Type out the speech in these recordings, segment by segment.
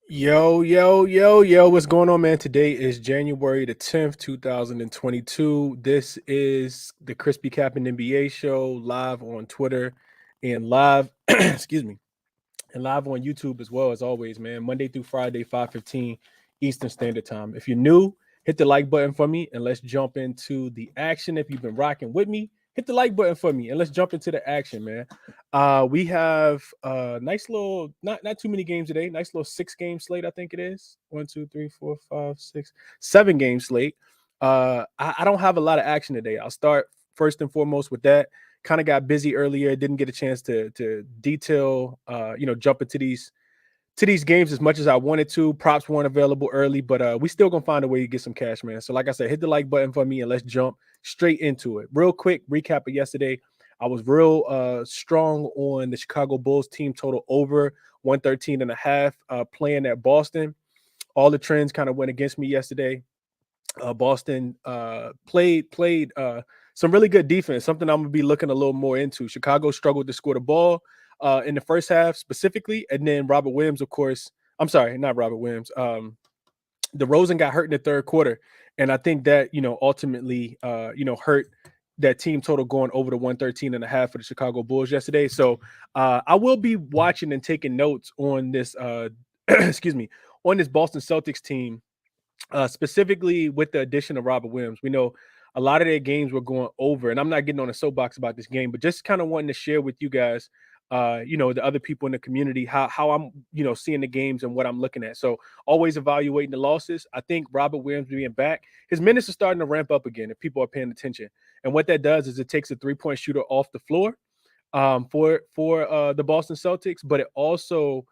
Yo, what's going on, man? Today is January the 10th, 2022. This is the ChrisBeCappinn NBA show live on Twitter and live, excuse me, and live on YouTube as well as always, man. Monday through Friday, 5:15 Eastern Standard Time. If you're new, hit the like button for me and let's jump into the action. If you've been rocking with me, hit the like button for me and let's jump into the action, man. We have a nice little, not too many games today. Nice little 6 game slate, I think it is. 7 game slate. I don't have a lot of action today. I'll start first and foremost with that. Kind of got busy earlier, didn't get a chance to detail, jump into these games as much as I wanted to. Props weren't available early, but we still gonna find a way to get some cash, man. So like I said, hit the like button for me and let's jump straight into it. Real quick recap of yesterday. I was real strong on the Chicago Bulls team total over 113 and a half, playing at Boston. All the trends kind of went against me yesterday. Boston played some really good defense, something I'm gonna be looking a little more into. Chicago struggled to score the ball in the first half specifically, and then Robert Williams, of course. I'm sorry, not Robert Williams. DeRozan got hurt in the third quarter, and I think that ultimately hurt that team total going over the 113 and a half for the Chicago Bulls yesterday. So I will be watching and taking notes on this excuse me, on this Boston Celtics team, specifically with the addition of Robert Williams. We know a lot of their games were going over, and I'm not getting on a soapbox about this game, but just kind of wanting to share with you guys, the other people in the community, how I'm, seeing the games and what I'm looking at. So always evaluating the losses. I think Robert Williams being back, his minutes are starting to ramp up again if people are paying attention. And what that does is it takes a 3-point shooter off the floor for the Boston Celtics, but it also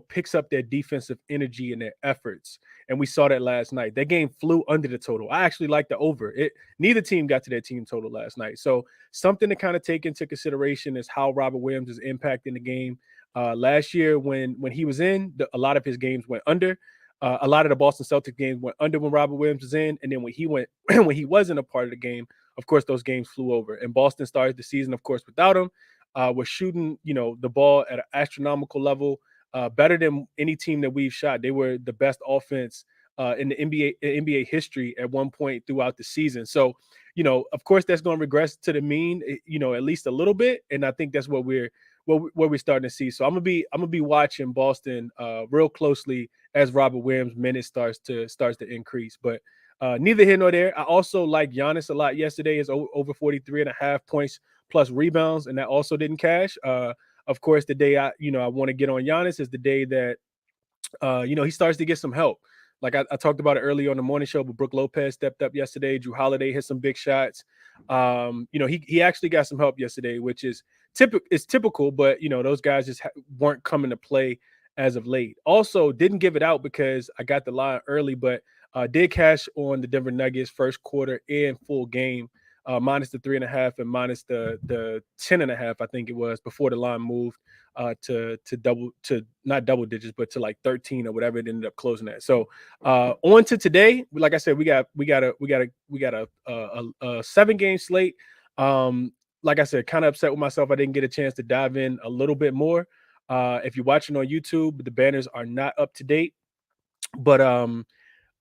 picks up their defensive energy and their efforts. And we saw that last night. That game flew under the total. I actually like the over. Neither team got to their team total last night. So something to kind of take into consideration is how Robert Williams is impacting the game. Last year, when he was in, a lot of his games went under. A lot of the Boston Celtics games went under when Robert Williams was in, and then when he when he wasn't a part of the game, of course, those games flew over. And Boston started the season, of course, without him. Was shooting, the ball at an astronomical level, better than any team that we've shot. They were the best offense in the NBA history at one point throughout the season. So, of course, that's going to regress to the mean, at least a little bit. And I think that's what we're starting to see. So I'm gonna be watching Boston real closely as Robert Williams' minutes starts to increase. But neither here nor there. I also like Giannis a lot yesterday. Is over 43 and a half points plus rebounds, and that also didn't cash. Of course, the day I want to get on Giannis is the day that he starts to get some help. Like I talked about it earlier on the morning show, but Brook Lopez stepped up yesterday. Drew Holiday hit some big shots. He actually got some help yesterday, which is typical, but those guys just weren't coming to play as of late. Also, didn't give it out because I got the line early, but did cash on the Denver Nuggets first quarter and full game, minus the 3.5 and minus the 10.5, I think it was, before the line moved to not double digits, but to like 13 or whatever it ended up closing at. So on to today. Like I said, we got a 7-game slate. Like I said, kind of upset with myself. I didn't get a chance to dive in a little bit more. If you're watching on YouTube, the banners are not up to date, but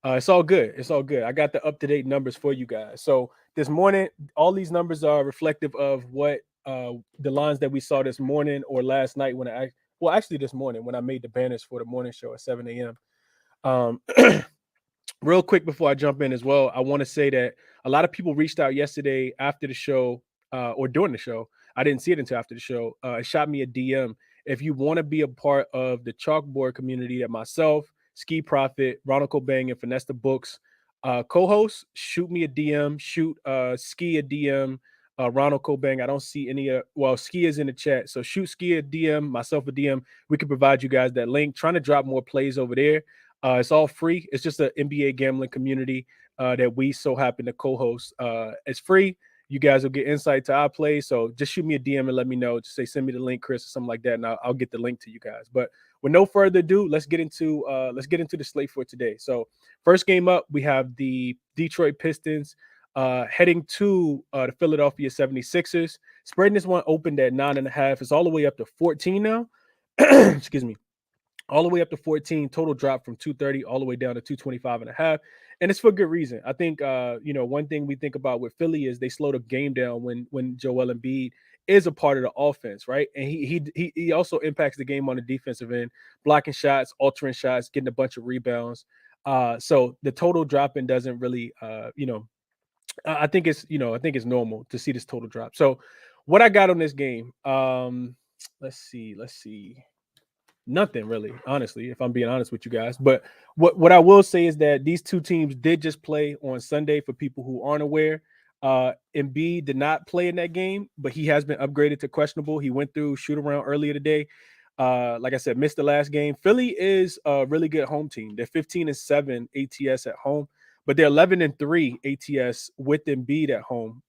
it's all good. It's all good. I got the up-to-date numbers for you guys. So this morning, all these numbers are reflective of what the lines that we saw this morning or last night actually this morning when I made the banners for the morning show at 7 a.m. Real quick before I jump in as well, I want to say that a lot of people reached out yesterday after the show or during the show. I didn't see it until after the show. It shot me a DM. If you want to be a part of the chalkboard community that myself, Ski Profit, Ronald Cobang, and Finesse the Books co-hosts, shoot me a DM, shoot Ski a DM, Ronald Cobang. I don't see any, Ski is in the chat. So shoot Ski a DM, myself a DM. We can provide you guys that link. Trying to drop more plays over there. It's all free. It's just an NBA gambling community that we so happen to co-host. It's free. You guys will get insight to our play. So just shoot me a DM and let me know. Just say, send me the link, Chris, or something like that, and I'll get the link to you guys. But with no further ado, let's get into the slate for today. So first game up, we have the Detroit Pistons heading to the Philadelphia 76ers. Spreading this one opened at 9.5. It's all the way up to 14 now. Excuse me. all the way up to 14. Total drop from 230 all the way down to 225.5. And it's for good reason. I think one thing we think about with Philly is they slow the game down when Joel Embiid is a part of the offense, right? And he also impacts the game on the defensive end, blocking shots, altering shots, getting a bunch of rebounds. So the total dropping doesn't really I think it's normal to see this total drop. So what I got on this game, let's see. Nothing really, honestly, if I'm being honest with you guys. But what I will say is that these two teams did just play on Sunday. For people who aren't aware, Embiid did not play in that game, but he has been upgraded to questionable. He went through shoot around earlier today. Like I said, missed the last game. Philly is a really good home team. They're 15-7 ATS at home, but they're 11-3 ATS with Embiid at home.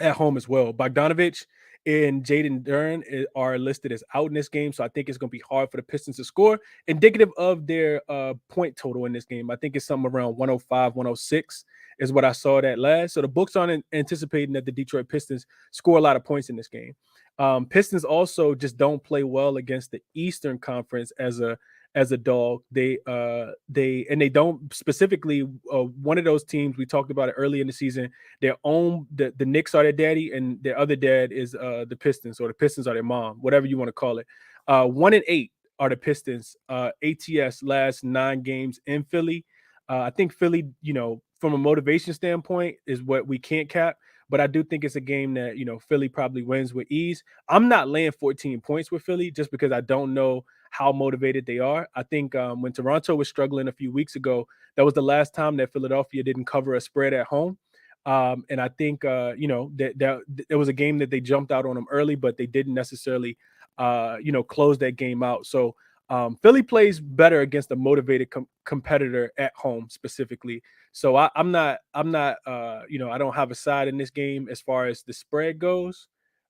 As well. Bogdanovich and Jaden Duren are listed as out in this game, so I think it's going to be hard for the Pistons to score. Indicative of their point total in this game, I think it's something around 105, 106 is what I saw that last. So the books aren't anticipating that the Detroit Pistons score a lot of points in this game. Pistons also just don't play well against the Eastern Conference as a dog. They don't specifically one of those teams we talked about it early in the season. Their own the Knicks are their daddy, and their other dad is the Pistons, or the Pistons are their mom, whatever you want to call it. 1-8 are the Pistons. ATS last 9 games in Philly. I think Philly, from a motivation standpoint, is what we can't cap. But I do think it's a game that Philly probably wins with ease. I'm not laying 14 points with Philly just because I don't know how motivated they are. I think when Toronto was struggling a few weeks ago, that was the last time that Philadelphia didn't cover a spread at home. And I think that it was a game that they jumped out on them early, but they didn't necessarily close that game out. So Philly plays better against a motivated competitor at home specifically. So I'm not I don't have a side in this game as far as the spread goes.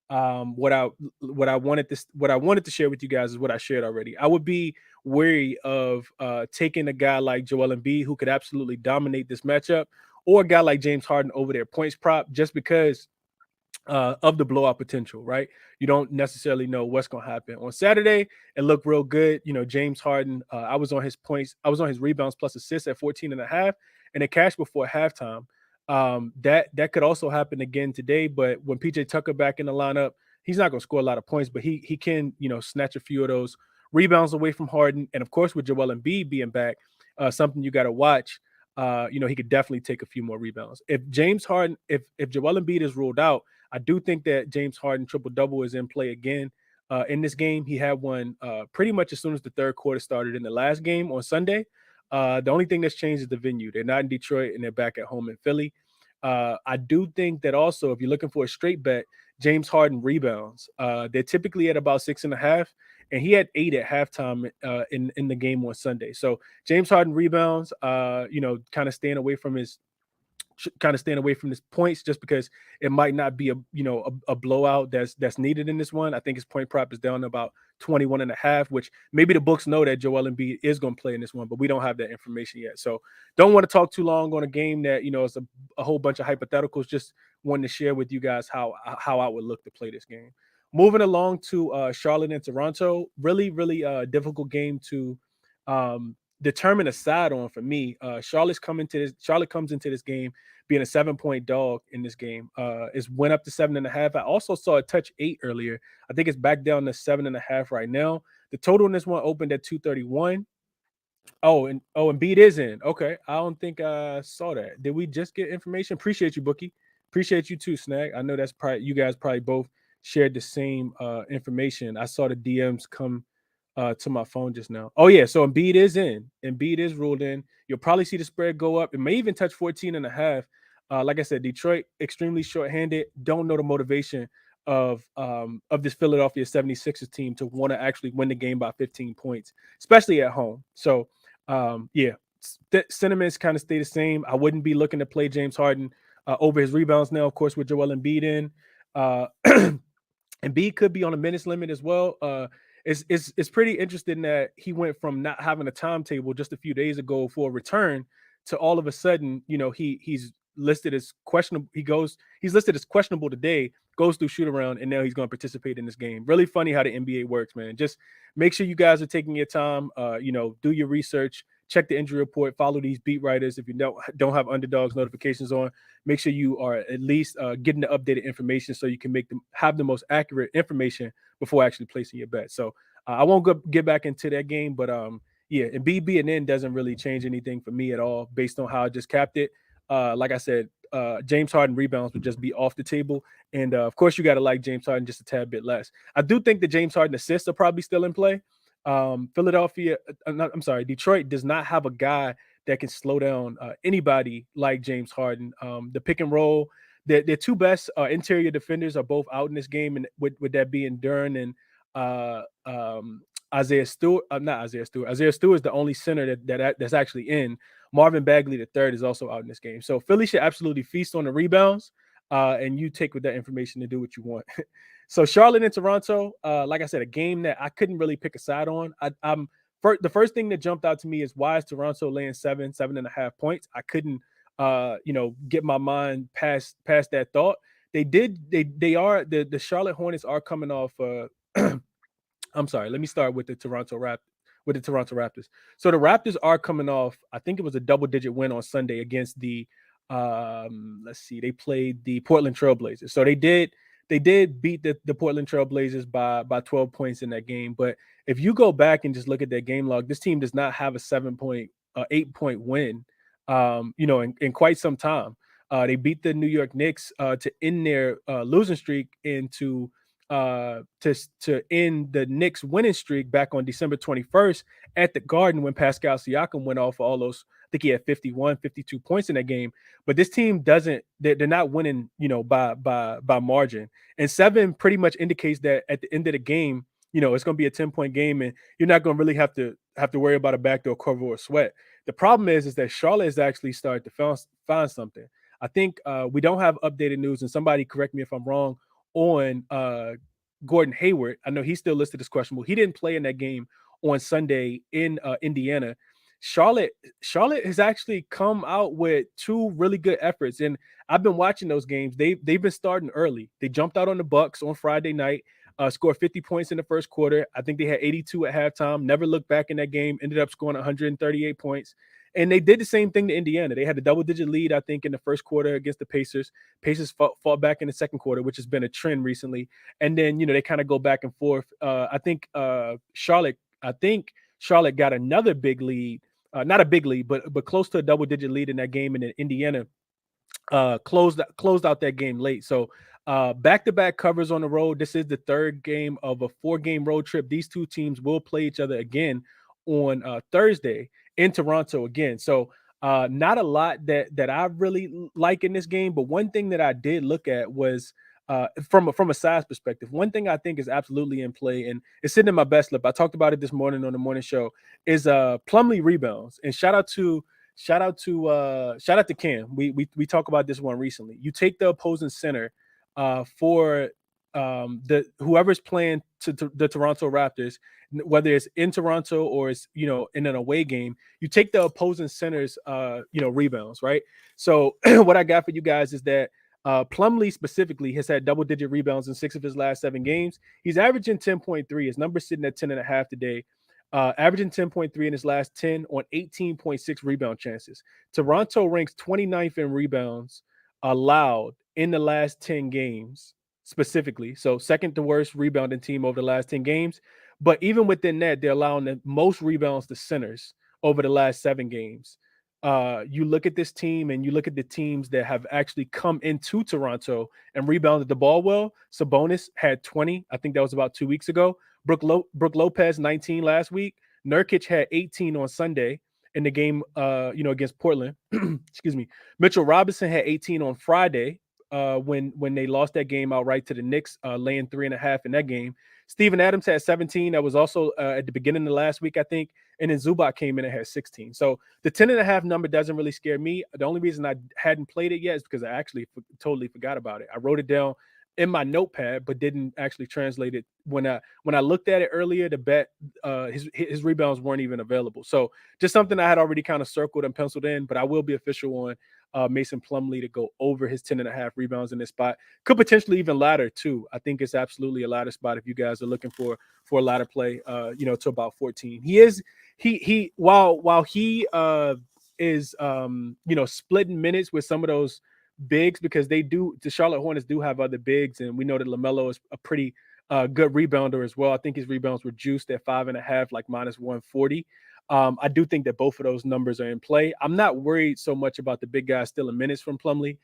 What I wanted to share with you guys is what I shared already. I would be wary of taking a guy like Joel Embiid, who could absolutely dominate this matchup, or a guy like James Harden over their points prop, just because of the blowout potential, right? You don't necessarily know what's going to happen. On Saturday, it looked real good. James Harden, I was on his points. I was on his rebounds plus assists at 14.5, and it cashed before halftime. That could also happen again today, but when PJ Tucker back in the lineup, he's not going to score a lot of points, but he can, snatch a few of those rebounds away from Harden. And of course, with Joel Embiid being back, something you got to watch. He could definitely take a few more rebounds. If Joel Embiid is ruled out, I do think that James Harden triple-double is in play again in this game. He had one pretty much as soon as the third quarter started in the last game on Sunday. The only thing that's changed is the venue. They're not in Detroit, and they're back at home in Philly. I do think that also, if you're looking for a straight bet, James Harden rebounds. They're typically at about 6.5, and he had 8 at halftime in the game on Sunday. So James Harden rebounds, kind of staying away from his points, just because it might not be a blowout that's needed in this one. I think his point prop is down to about 21.5, which maybe the books know that Joel Embiid is going to play in this one, but we don't have that information yet. So don't want to talk too long on a game that it's a whole bunch of hypotheticals. Just wanted to share with you guys how I would look to play this game. Moving along to Charlotte and Toronto, really difficult game to determine a side on for me. Charlotte comes into this game being a 7-point dog in this game. It's went up to 7.5. I also saw it touch 8 earlier. I think it's back down to 7.5 right now. The total in this one opened at 231. And Embiid is in. Okay, I don't think I saw that. Did we just get information? Appreciate you, Bookie. Appreciate you too, Snag. I know that's probably you guys probably both shared the same information. I saw the DMs come to my phone just now. Oh yeah, so Embiid is in. Embiid is ruled in. You'll probably see the spread go up. It may even touch 14.5. Like I said, Detroit extremely shorthanded. Don't know the motivation of this Philadelphia 76ers team to want to actually win the game by 15 points, especially at home. So sentiments kind of stay the same. I wouldn't be looking to play James Harden over his rebounds now, of course, with Joel Embiid in. Embiid could be on a minutes limit as well. It's pretty interesting that he went from not having a timetable just a few days ago for a return to all of a sudden, he's listed as questionable. He's listed as questionable today, goes through shoot around, and now he's going to participate in this game. Really funny how the NBA works, man. Just make sure you guys are taking your time. Do your research, check the injury report, follow these beat writers. If you don't have Underdogs notifications on, make sure you are at least getting the updated information so you can have the most accurate information before actually placing your bet. So I won't get back into that game, but yeah, and being in doesn't really change anything for me at all based on how I just capped it. Like I said, James Harden rebounds would just be off the table. And of course, you got to like James Harden just a tad bit less. I do think the James Harden assists are probably still in play. Detroit does not have a guy that can slow down anybody like James Harden. The pick and roll, their two best interior defenders are both out in this game, and with that being Duren and Isaiah Stewart. Not Isaiah Stewart. Isaiah Stewart is the only center that's actually in. Marvin Bagley III is also out in this game. So Philly should absolutely feast on the rebounds, and you take with that information to do what you want. So Charlotte and Toronto, like I said, a game that I couldn't really pick a side on. The first thing that jumped out to me is, why is Toronto laying 7.5 points? I couldn't get my mind past that thought. The Charlotte Hornets are coming off I'm sorry, let me start with the Toronto Raptors. So the Raptors are coming off, I think it was a double-digit win on Sunday against they played the Portland Trailblazers. So they did beat the Portland Trailblazers by 12 points in that game. But if you go back and just look at their game log, this team does not have a 8-point win, in quite some time. They beat the New York Knicks to end their losing streak and to end the Knicks winning streak back on December 21st at the Garden, when Pascal Siakam went off for all those. I think he had 51, 52 points in that game. But this team they're not winning, by margin. And 7 pretty much indicates that at the end of the game, it's going to be a 10-point game, and you're not going to really have to worry about a backdoor cover or sweat. The problem is that Charlotte has actually started to find something. I think we don't have updated news, and somebody correct me if I'm wrong, on Gordon Hayward. I know he's still listed as questionable. He didn't play in that game on Sunday in Indiana. Charlotte has actually come out with 2 really good efforts, and I've been watching those games. They've been starting early. They jumped out on the Bucks on Friday night, scored 50 points in the first quarter. I think they had 82 at halftime. Never looked back in that game. Ended up scoring 138 points. And they did the same thing to Indiana. They had a double-digit lead, I think, in the first quarter against the Pacers. Pacers fought back in the second quarter, which has been a trend recently. And then, they kind of go back and forth. I think Charlotte got another big lead. Not a big lead, but close to a double-digit lead in that game. And then Indiana closed out that game late. So back-to-back covers on the road. This is the third game of a 4-game road trip. These two teams will play each other again on Thursday in Toronto again. So not a lot that I really like in this game, but one thing that I did look at was from a size perspective. One thing I think is absolutely in play, and it's sitting in my best lip. I talked about it this morning on the morning show, is Plumlee rebounds. And shout out to Cam. We talked about this one recently. You take the opposing center for whoever's playing to the Toronto Raptors, whether it's in Toronto or it's in an away game, you take the opposing center's rebounds, right? So what I got for you guys is that Plumlee specifically has had double-digit rebounds in 6 of his last 7 games. He's averaging 10.3. His number's sitting at 10.5 today. Averaging 10.3 in his last 10 on 18.6 rebound chances. Toronto ranks 29th in rebounds allowed in the last 10 games specifically. So second to worst rebounding team over the last 10 games. But even within that, they're allowing the most rebounds to centers over the last 7 games. You look at this team and you look at the teams that have actually come into Toronto and rebounded the ball well. Sabonis had 20. I think that was about 2 weeks ago. Brook Lopez, 19 last week. Nurkic had 18 on Sunday in the game, against Portland. Excuse me. Mitchell Robinson had 18 on Friday when they lost that game outright to the Knicks, laying 3.5 in that game. Steven Adams had 17. That was also at the beginning of last week, I think. And then Zubac came in and had 16. So the 10.5 number doesn't really scare me. The only reason I hadn't played it yet is because I actually totally forgot about it. I wrote it down in my notepad, but didn't actually translate it when I looked at it earlier to bet. His rebounds weren't even available. So just something I had already kind of circled and penciled in. But I will be official on Mason Plumlee to go over his 10.5 rebounds in this spot. Could potentially even ladder too. I think it's absolutely a ladder spot if you guys are looking for a ladder play. To about 14. He while he is splitting minutes with some of those bigs, because the Charlotte Hornets do have other bigs, and we know that LaMelo is a pretty good rebounder as well. I think his rebounds were juiced at 5.5, like minus 140. I do think that both of those numbers are in play. I'm not worried so much about the big guy stealing minutes from Plumlee,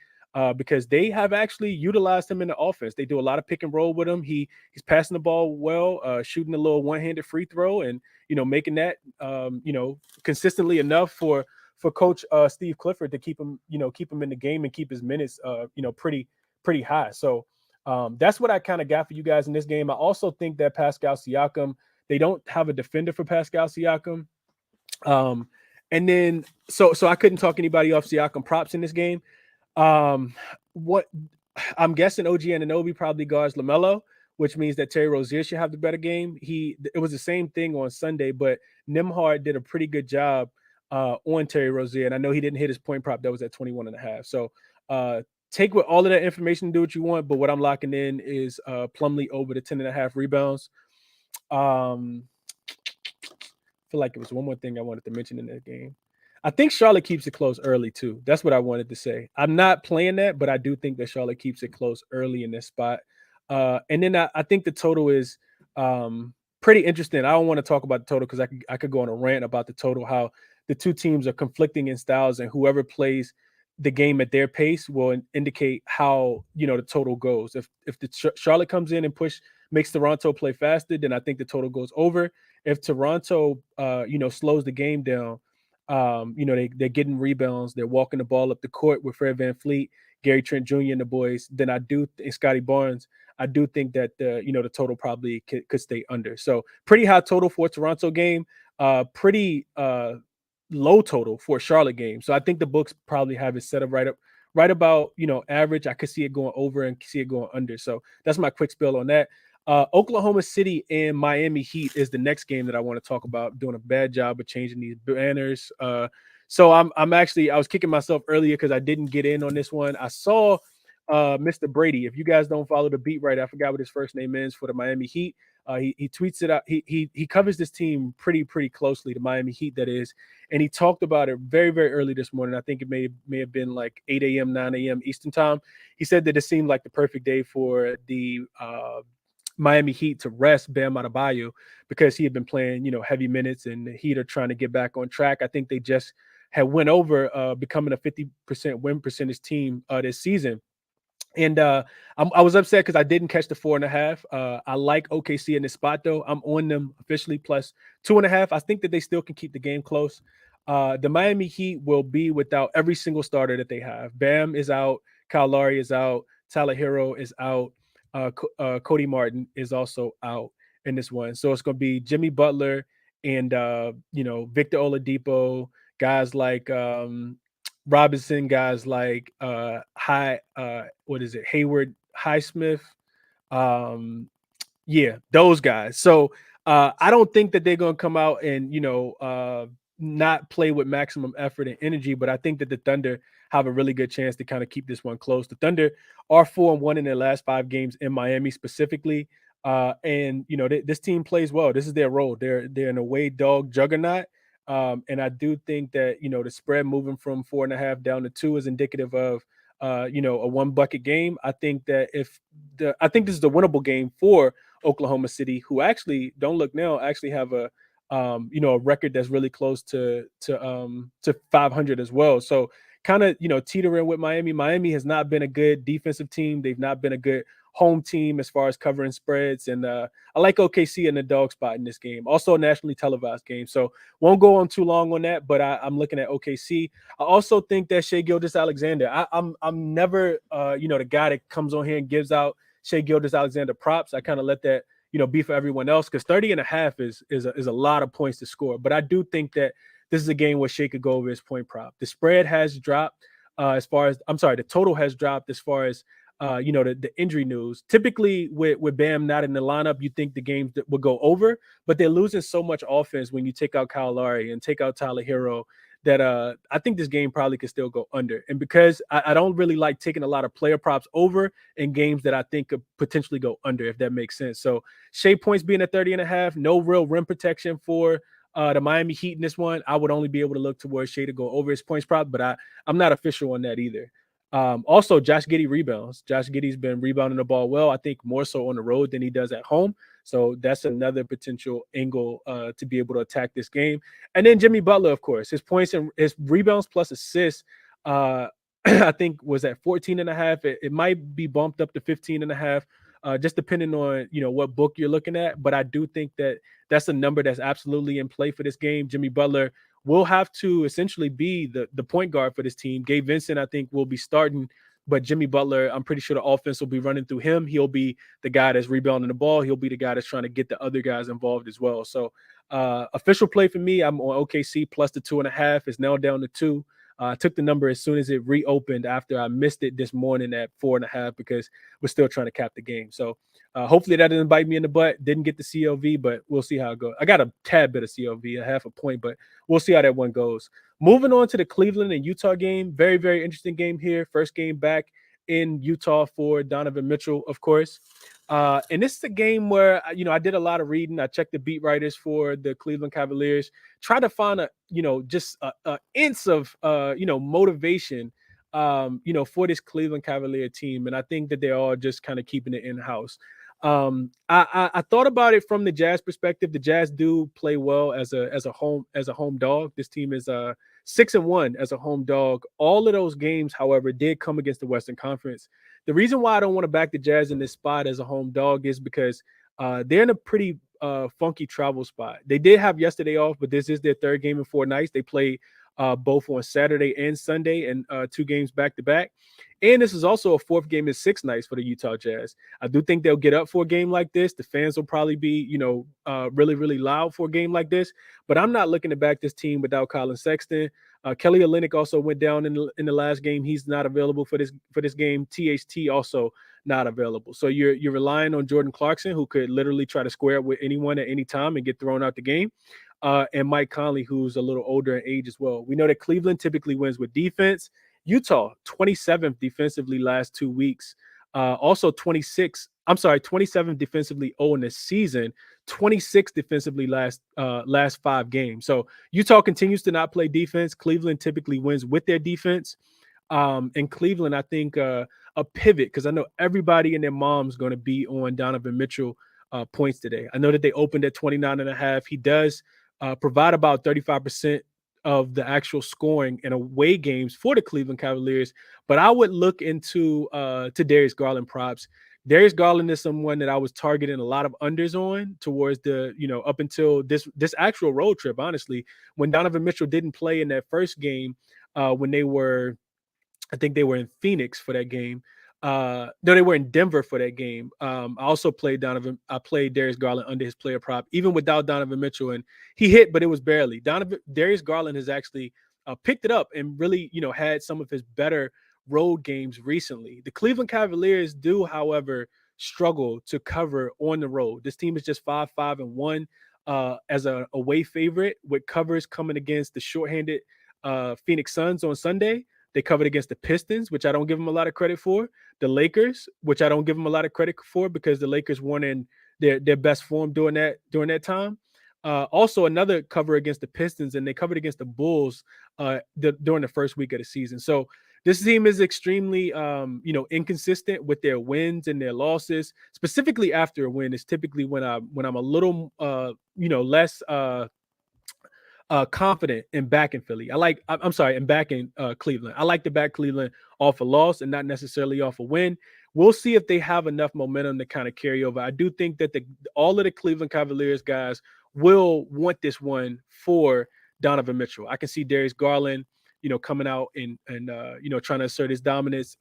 because they have actually utilized him in the offense. They do a lot of pick and roll with him. He's passing the ball well, shooting a little one-handed free throw, and making that consistently enough for Coach Steve Clifford to keep him in the game and keep his minutes pretty high. So that's what I kind of got for you guys in this game. I also think that Pascal Siakam, they don't have a defender for Pascal Siakam. And then so I couldn't talk anybody off Siakam props in this game. What I'm guessing, OG Anunoby probably guards LaMelo, which means that Terry Rozier should have the better game. It was the same thing on Sunday, but Nembhard did a pretty good job on Terry Rozier, and I know he didn't hit his point prop that was at 21.5. So take with all of that information, do what you want, but what I'm locking in is Plumlee over the 10.5 rebounds. I feel like it was one more thing I wanted to mention in that game. I think Charlotte keeps it close early too. That's what I wanted to say. I'm not playing that, but I do think that Charlotte keeps it close early in this spot. And then I think the total is pretty interesting. I don't want to talk about the total because I could go on a rant about the total, how the two teams are conflicting in styles, and whoever plays the game at their pace will indicate how the total goes. If the Charlotte comes in and makes Toronto play faster, then I think the total goes over. If Toronto slows the game down, they're getting rebounds, they're walking the ball up the court with Fred VanVleet, Gary Trent Jr. and the boys, then and Scotty Barnes, I do think that the total probably could stay under. So pretty high total for a Toronto game, pretty low total for a Charlotte game. So I think the books probably have it set up right about average. I could see it going over and see it going under. So that's my quick spill on that. Oklahoma City and Miami Heat is the next game that I want to talk about. Doing a bad job of changing these banners. So I was kicking myself earlier because I didn't get in on this one. I saw Mr. Brady. If you guys don't follow the beat right, I forgot what his first name is for the Miami Heat. He tweets it out. He covers this team pretty closely, the Miami Heat, that is, and he talked about it very, very early this morning. I think it may have been like 8 a.m., 9 a.m. Eastern time. He said that it seemed like the perfect day for the Miami Heat to rest Bam Adebayo because he had been playing heavy minutes, and the Heat are trying to get back on track. I think they just had went over becoming a 50% win percentage team this season. And I was upset because I didn't catch the 4.5. I like OKC in this spot, though. I'm on them officially plus 2.5. I think that they still can keep the game close. The Miami Heat will be without every single starter that they have. Bam is out. Kyle Lowry is out. Tyler Hero is out. Cody Martin is also out in this one. So it's going to be Jimmy Butler and, Victor Oladipo, guys like Robinson, guys like Hayward Highsmith. Those guys. So I don't think that they're going to come out and, not play with maximum effort and energy, but I think that the Thunder have a really good chance to kind of keep this one close. The Thunder are 4-1 in their last 5 games in Miami specifically. And this team plays well. This is their role. They're an away dog juggernaut. And I do think that, the spread moving from 4.5 down to 2 is indicative of, a 1 bucket game. I think that I think this is a winnable game for Oklahoma City, who actually, don't look now, actually have a record that's really close to 500 as well. So kind of, teetering with Miami. Miami has not been a good defensive team. They've not been a good home team as far as covering spreads. And I like OKC in the dog spot in this game. Also a nationally televised game. So won't go on too long on that, but I'm looking at OKC. I also think that Shai Gilgeous-Alexander, I'm never, the guy that comes on here and gives out Shai Gilgeous-Alexander props. I kind of let that, be for everyone else, because 30.5 is a lot of points to score. But I do think that this is a game where Shai could go over his point prop. The spread has dropped the total has dropped as far as the injury news. Typically with Bam not in the lineup, you think the games that would go over, but they're losing so much offense when you take out Kyle Lowry and take out Tyler Hero that I think this game probably could still go under. And because I don't really like taking a lot of player props over in games that I think could potentially go under, if that makes sense. So Shea points being at 30.5, no real rim protection for the Miami Heat in this one. I would only be able to look towards Shea to go over his points prop, but I'm not official on that either. Also, Josh Giddey rebounds. Josh Giddey's been rebounding the ball well, I think more so on the road than he does at home. So that's another potential angle to be able to attack this game. And then Jimmy Butler, of course, his points and his rebounds plus assists, I think was at 14.5. It might be bumped up to 15.5, just depending on, what book you're looking at. But I do think that that's a number that's absolutely in play for this game. Jimmy Butler will have to essentially be the point guard for this team. Gabe Vincent, I think, will be starting, but Jimmy Butler, I'm pretty sure the offense will be running through him. He'll be the guy that's rebounding the ball. He'll be the guy that's trying to get the other guys involved as well. So official play for me, I'm on OKC plus the 2.5. It's now down to 2. I took the number as soon as it reopened after I missed it this morning at 4.5 because we're still trying to cap the game. So hopefully that doesn't bite me in the butt. Didn't get the CLV, but we'll see how it goes. I got a tad bit of CLV, a half a point, but we'll see how that one goes. Moving on to the Cleveland and Utah game. Very, very interesting game here. First game back in Utah for Donovan Mitchell, of course. And this is a game where, I did a lot of reading. I checked the beat writers for the Cleveland Cavaliers, try to find just a inch of, motivation, for this Cleveland Cavalier team. And I think that they're all just kind of keeping it in-house. I thought about it from the Jazz perspective. The Jazz do play well as a home dog. This team is 6-1 as a home dog. All of those games, however, did come against the Western Conference. The reason why I don't want to back the Jazz in this spot as a home dog is because they're in a pretty funky travel spot. They did have yesterday off, but this is their third game in 4 nights. They play both on Saturday and Sunday, and 2 games back to back. And this is also a 4th game in 6 nights for the Utah Jazz. I do think they'll get up for a game like this. The fans will probably be, really, really loud for a game like this. But I'm not looking to back this team without Colin Sexton. Kelly Olynyk also went down in the last game. He's not available for this game. THT also not available. So you're relying on Jordan Clarkson, who could literally try to square up with anyone at any time and get thrown out the game. And Mike Conley, who's a little older in age as well. We know that Cleveland typically wins with defense. Utah, 27th defensively last 2 weeks. Also 27th defensively in the season, 26th defensively last 5 games. So Utah continues to not play defense. Cleveland typically wins with their defense. In Cleveland, I think a pivot, because I know everybody and their mom's going to be on Donovan Mitchell points today. I know that they opened at 29.5. He does provide about 35% of the actual scoring in away games for the Cleveland Cavaliers, but I would look into to Darius Garland props. Darius Garland is someone that I was targeting a lot of unders on towards the, up until this actual road trip, honestly, when Donovan Mitchell didn't play in that first game, when I think they were in Phoenix for that game. No, they were in Denver for that game. I also played Darius Garland under his player prop, even without Donovan Mitchell, and he hit, but it was barely. Darius Garland has actually picked it up and really, had some of his better road games recently. The Cleveland Cavaliers do, however, struggle to cover on the road. This team is just 5-1 as a away favorite, with covers coming against the shorthanded Phoenix Suns on Sunday. They covered against the Pistons, which I don't give them a lot of credit for. The Lakers, which I don't give them a lot of credit for because the Lakers weren't in their best form during that time. Also, another cover against the Pistons, and they covered against the Bulls during the first week of the season. So this team is extremely, inconsistent with their wins and their losses. Specifically after a win is typically when I'm a little, less. Confident in backing Philly. In backing Cleveland. I like to back Cleveland off a loss and not necessarily off a win. We'll see if they have enough momentum to kind of carry over. I do think that all of the Cleveland Cavaliers guys will want this one for Donovan Mitchell. I can see Darius Garland, coming out and trying to assert his dominance,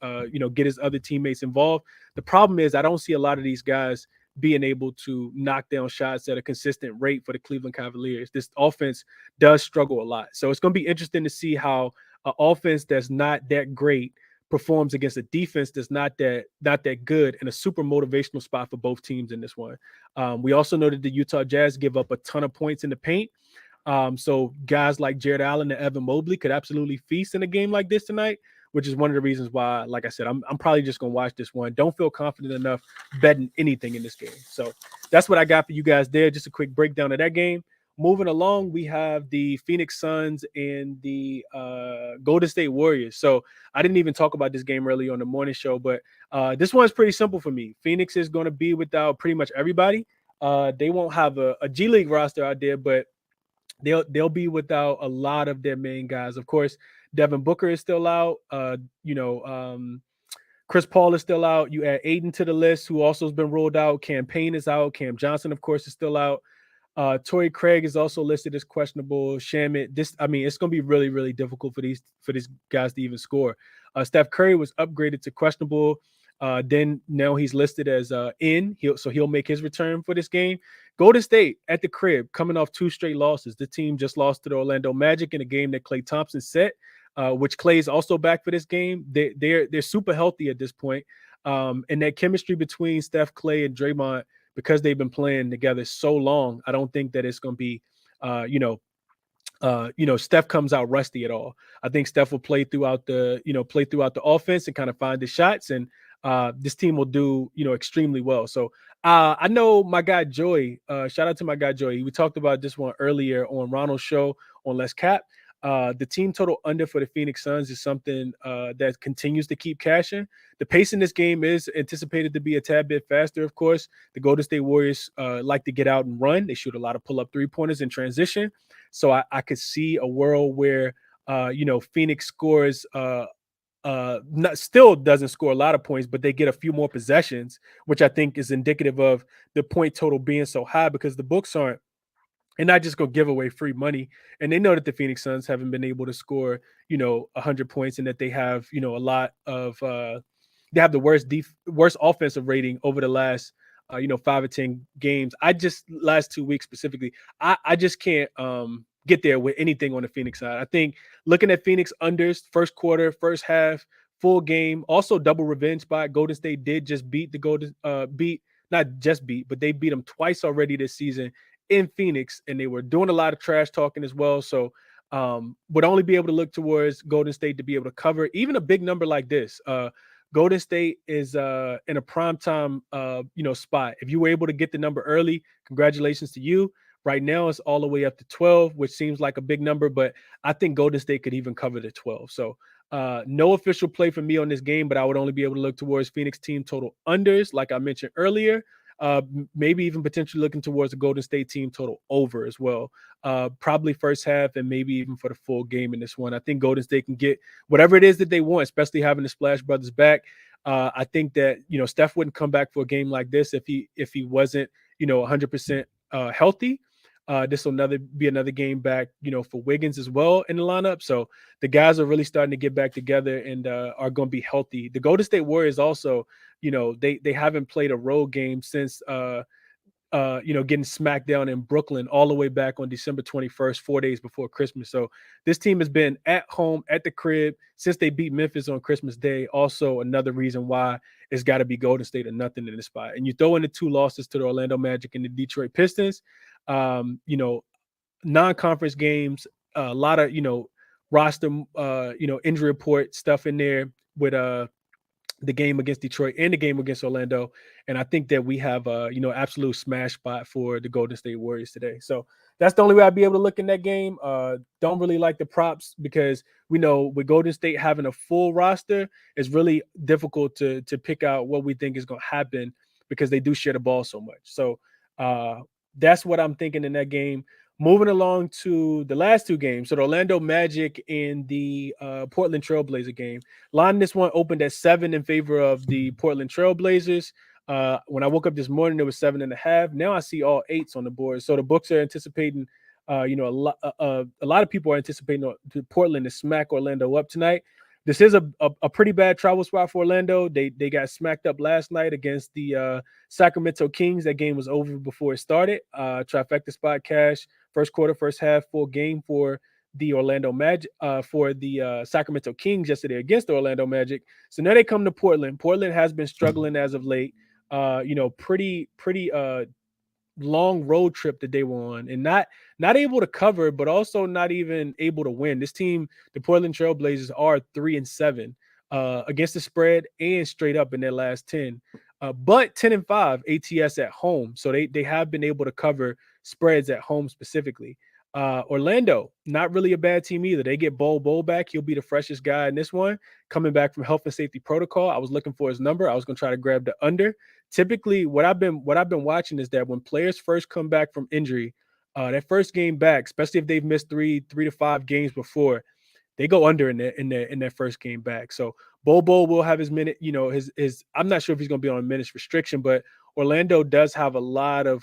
get his other teammates involved. The problem is I don't see a lot of these guys being able to knock down shots at a consistent rate for the Cleveland Cavaliers. This offense does struggle a lot. So it's going to be interesting to see how an offense that's not that great performs against a defense that's not that good, and a super motivational spot for both teams in this one. We also know that the Utah Jazz give up a ton of points in the paint. So guys like Jared Allen and Evan Mobley could absolutely feast in a game like this tonight, which is one of the reasons why, like I said, I'm probably just going to watch this one. Don't feel confident enough betting anything in this game. So that's what I got for you guys there. Just a quick breakdown of that game. Moving along, we have the Phoenix Suns and the Golden State Warriors. So I didn't even talk about this game earlier on the morning show, but this one's pretty simple for me. Phoenix is going to be without pretty much everybody. They won't have a G League roster out there, but they'll be without a lot of their main guys. Of course, Devin Booker is still out. Chris Paul is still out. You add Aiden to the list, who also has been ruled out. Cam Payne is out. Cam Johnson, of course, is still out. Torrey Craig is also listed as questionable. Shamit, it's going to be really, really difficult for these guys to even score. Steph Curry was upgraded to questionable. Then now he's listed as in. He'll make his return for this game. Golden State at the crib, coming off 2 straight losses. The team just lost to the Orlando Magic in a game that Klay Thompson set, which Klay's also back for this game. They're super healthy at this point. And that chemistry between Steph, Klay, and Draymond, because they've been playing together so long, I don't think that it's going to be, Steph comes out rusty at all. I think Steph will play throughout the offense and kind of find the shots, and this team will do, extremely well. So I know my guy Joey, shout out to my guy Joey. We talked about this one earlier on Ronald's show on Let's Cap. The team total under for the Phoenix Suns is something that continues to keep cashing. The pace in this game is anticipated to be a tad bit faster, of course. The Golden State Warriors like to get out and run. They shoot a lot of pull-up three-pointers in transition. So I could see a world where, Phoenix scores still doesn't score a lot of points, but they get a few more possessions, which I think is indicative of the point total being so high, because the books aren't, and not just go give away free money. And they know that the Phoenix Suns haven't been able to score, 100 points, and that they have, a lot of they have the worst offensive rating over the last 5 or 10 games. Last 2 weeks specifically, I just can't get there with anything on the Phoenix side. I think looking at Phoenix unders, first quarter, first half, full game, also double revenge spot. Golden State did just beat not just beat, but they beat them twice already this season in Phoenix, and they were doing a lot of trash talking as well. So would only be able to look towards Golden State to be able to cover even a big number like this. Golden State is in a prime time spot. If you were able to get the number early, congratulations to you. Right now it's all the way up to 12, which seems like a big number, but I think Golden State could even cover the 12. So no official play for me on this game, but I would only be able to look towards Phoenix team total unders, like I mentioned earlier. Maybe even potentially looking towards the Golden State team total over as well. Probably first half, and maybe even for the full game in this one. I think Golden State can get whatever it is that they want, especially having the Splash Brothers back. I think that Steph wouldn't come back for a game like this if he wasn't 100% healthy. This will be another game back, for Wiggins as well in the lineup. So the guys are really starting to get back together and are going to be healthy. The Golden State Warriors also, they haven't played a road game since getting smacked down in Brooklyn all the way back on December 21st, 4 days before Christmas. So this team has been at home at the crib since they beat Memphis on Christmas Day. Also another reason why it's got to be Golden State or nothing in this spot. And you throw in the 2 losses to the Orlando Magic and the Detroit Pistons, non-conference games, a lot of, roster, injury report stuff in there with the game against Detroit and the game against Orlando. And I think that we have absolute smash spot for the Golden State Warriors today. So that's the only way I'd be able to look in that game. Don't really like the props, because we know with Golden State having a full roster, it's really difficult to pick out what we think is going to happen, because they do share the ball so much. So that's what I'm thinking in that game. Moving along to the last 2 games. So the Orlando Magic and the Portland Trailblazer game. Line this one opened at 7 in favor of the Portland Trailblazers. When I woke up this morning, it was 7.5. Now I see all 8s on the board. So the books are anticipating, a lot of people are anticipating Portland to smack Orlando up tonight. This is a pretty bad travel spot for Orlando. They got smacked up last night against the Sacramento Kings. That game was over before it started. Trifecta spot cash, first quarter, first half, full game for the Orlando Magic for the Sacramento Kings yesterday against the Orlando Magic. So now they come to Portland. Portland has been struggling as of late. Pretty long road trip that they were on, and not able to cover, but also not even able to win. This team, the Portland Trailblazers, are 3-7 against the spread and straight up in their last 10. But 10-5 ATS at home. So they have been able to cover spreads at home specifically. Orlando, not really a bad team either. They get Bol back. He'll be the freshest guy in this one, coming back from health and safety protocol. I was looking for his number. I was going to try to grab the under. Typically, what I've been watching is that when players first come back from injury, that first game back, especially if they've missed three to 5 games before, they go under in their first game back. So Bol will have his minute, his I'm not sure if he's going to be on a minutes restriction, but Orlando does have a lot of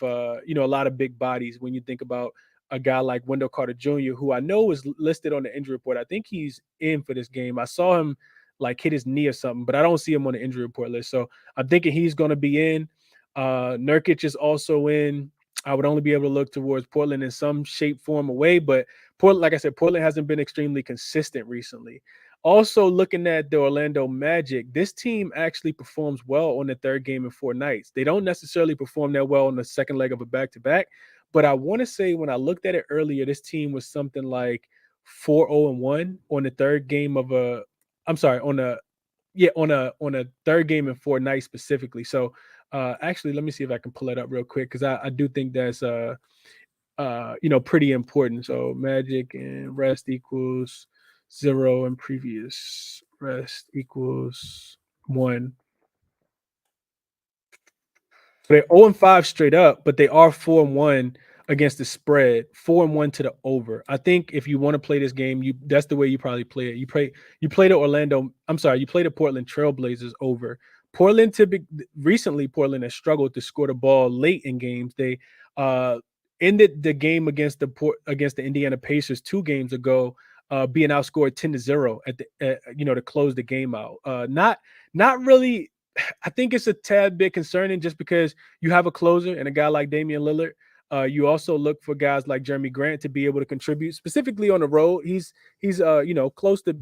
big bodies when you think about a guy like Wendell Carter Jr., who I know is listed on the injury report. I think he's in for this game. I saw him like hit his knee or something, but I don't see him on the injury report list. So I'm thinking he's going to be in. Nurkic is also in. I would only be able to look towards Portland in some shape, form, or way. But Portland, like I said, Portland hasn't been extremely consistent recently. Also, looking at the Orlando Magic, this team actually performs well on the third game in 4 nights. They don't necessarily perform that well on the second leg of a back-to-back. But I want to say when I looked at it earlier, this team was something like 4-0-1 on the third game of a. I'm sorry, on a third game in 4 nights specifically. So actually, let me see if I can pull it up real quick because I do think that's pretty important. So Magic and rest equals 0 and previous rest equals 1. So they're 0-5 straight up, but they are 4-1 against the spread, 4-1 to the over. I think if you want to play this game, that's the way you probably play it. You play the you play the Portland Trailblazers over. Portland has struggled to score the ball late in games. They ended the game against the Indiana Pacers 2 games ago, being outscored 10-0 to close the game out. Not really. I think it's a tad bit concerning just because you have a closer and a guy like Damian Lillard. You also look for guys like Jeremy Grant to be able to contribute, specifically on the road. He's close to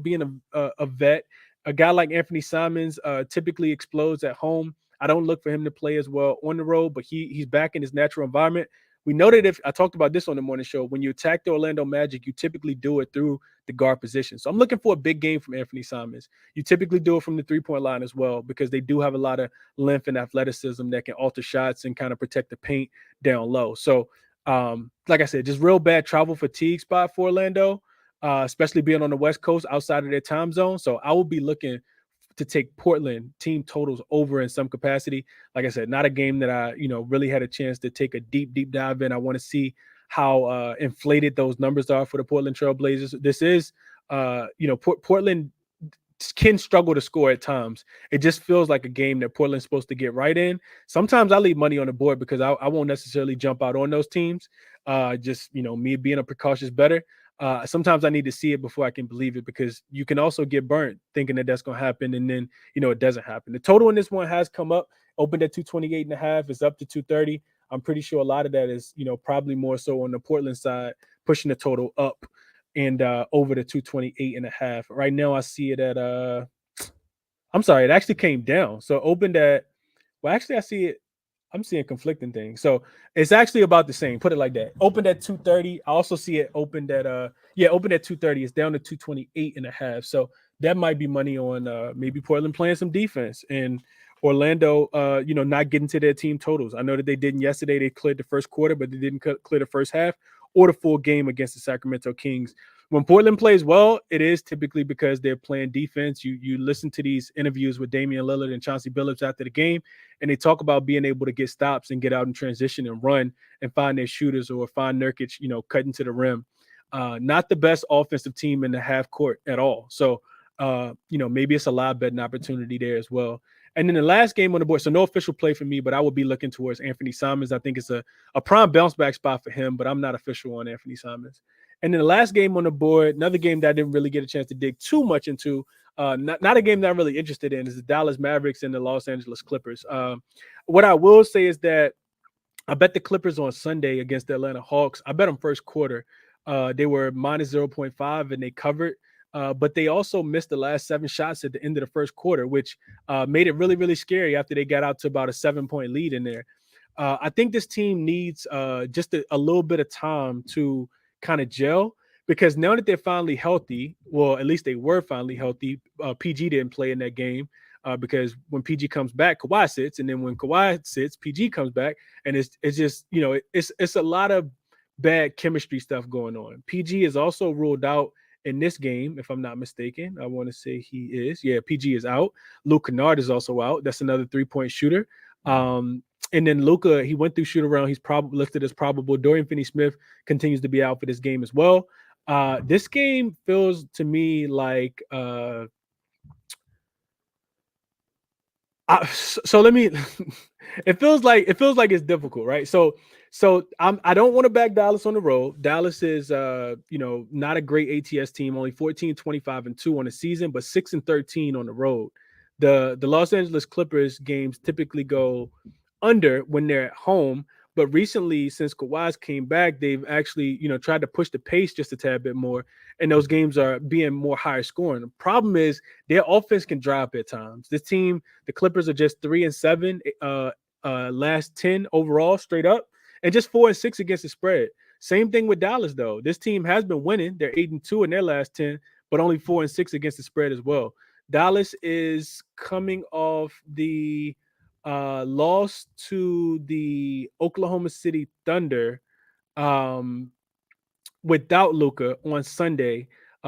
being a vet. A guy like Anthony Simons typically explodes at home. I don't look for him to play as well on the road, but he's back in his natural environment. We know that if I talked about this on the morning show, when you attack the Orlando Magic, you typically do it through the guard position. So I'm looking for a big game from Anthony Simons. You typically do it from the 3-point line as well, because they do have a lot of length and athleticism that can alter shots and kind of protect the paint down low. So like I said, just real bad travel fatigue spot for Orlando, especially being on the West Coast outside of their time zone. So I will be looking to take Portland team totals over in some capacity. Like I said, not a game that I, really had a chance to take a deep dive in. I want to see how inflated those numbers are for the Portland Trailblazers. This is, Portland can struggle to score at times. It just feels like a game that Portland's supposed to get right in. Sometimes I leave money on the board because I won't necessarily jump out on those teams. Me being a precautious bettor. Sometimes I need to see it before I can believe it, because you can also get burnt thinking that that's going to happen, and then it doesn't happen. The total in this one has come up, opened at 228.5. It's up to 230. I'm pretty sure a lot of that is probably more so on the Portland side, pushing the total up and over to 228.5. Right now I see it at it actually came down. So opened at I'm seeing conflicting things. So it's actually about the same. Put it like that. Opened at 230. I also see it opened at opened at 230. It's down to 228.5. So that might be money on maybe Portland playing some defense and Orlando not getting to their team totals. I know that they didn't yesterday. They cleared the first quarter, but they didn't clear the first half or the full game against the Sacramento Kings. When Portland plays well, it is typically because they're playing defense. You listen to these interviews with Damian Lillard and Chauncey Billups after the game, and they talk about being able to get stops and get out in transition and run and find their shooters, or find Nurkic, cutting to the rim. Not the best offensive team in the half court at all. So, maybe it's a live betting opportunity there as well. And then the last game on the board, so no official play for me, but I will be looking towards Anthony Simons. I think it's a prime bounce back spot for him, but I'm not official on Anthony Simons. And then the last game on the board, another game that I didn't really get a chance to dig too much into, not a game that I'm really interested in, is the Dallas Mavericks and the Los Angeles Clippers. What I will say is that I bet the Clippers on Sunday against the Atlanta Hawks. I bet them first quarter. They were minus 0.5 and they covered. But they also missed the last 7 shots at the end of the first quarter, which made it really, really scary after they got out to about a 7-point lead in there. I think this team needs just a little bit of time to kind of gel, because now that they're finally healthy, well, at least they were finally healthy. PG didn't play in that game because when PG comes back, Kawhi sits, and then when Kawhi sits, PG comes back, and it's just, you know, it's a lot of bad chemistry stuff going on. PG is also ruled out in this game, if I'm not mistaken. I want to say he is. Yeah, PG is out. Luke Kennard is also out. That's another 3-point shooter. And then Luka, he went through shoot around. He's probably listed as probable. Dorian Finney-Smith continues to be out for this game as well. This game feels to me like so let me it feels like it's difficult, right? So I don't want to back Dallas on the road. Dallas is not a great ATS team, only 14-25-2 on the season, but 6-13 on the road. The Los Angeles Clippers games typically go under when they're at home, but recently, since Kawhi's came back, they've actually, tried to push the pace just a tad bit more, and those games are being more higher scoring. The problem is their offense can drop at times. This team, the Clippers, are just 3-7 last 10 overall straight up, and just 4-6 against the spread. Same thing with Dallas, though. This team has been winning. They're 8-2 in their last 10, but only 4-6 against the spread as well. Dallas is coming off the loss to the Oklahoma City Thunder without Luka on Sunday.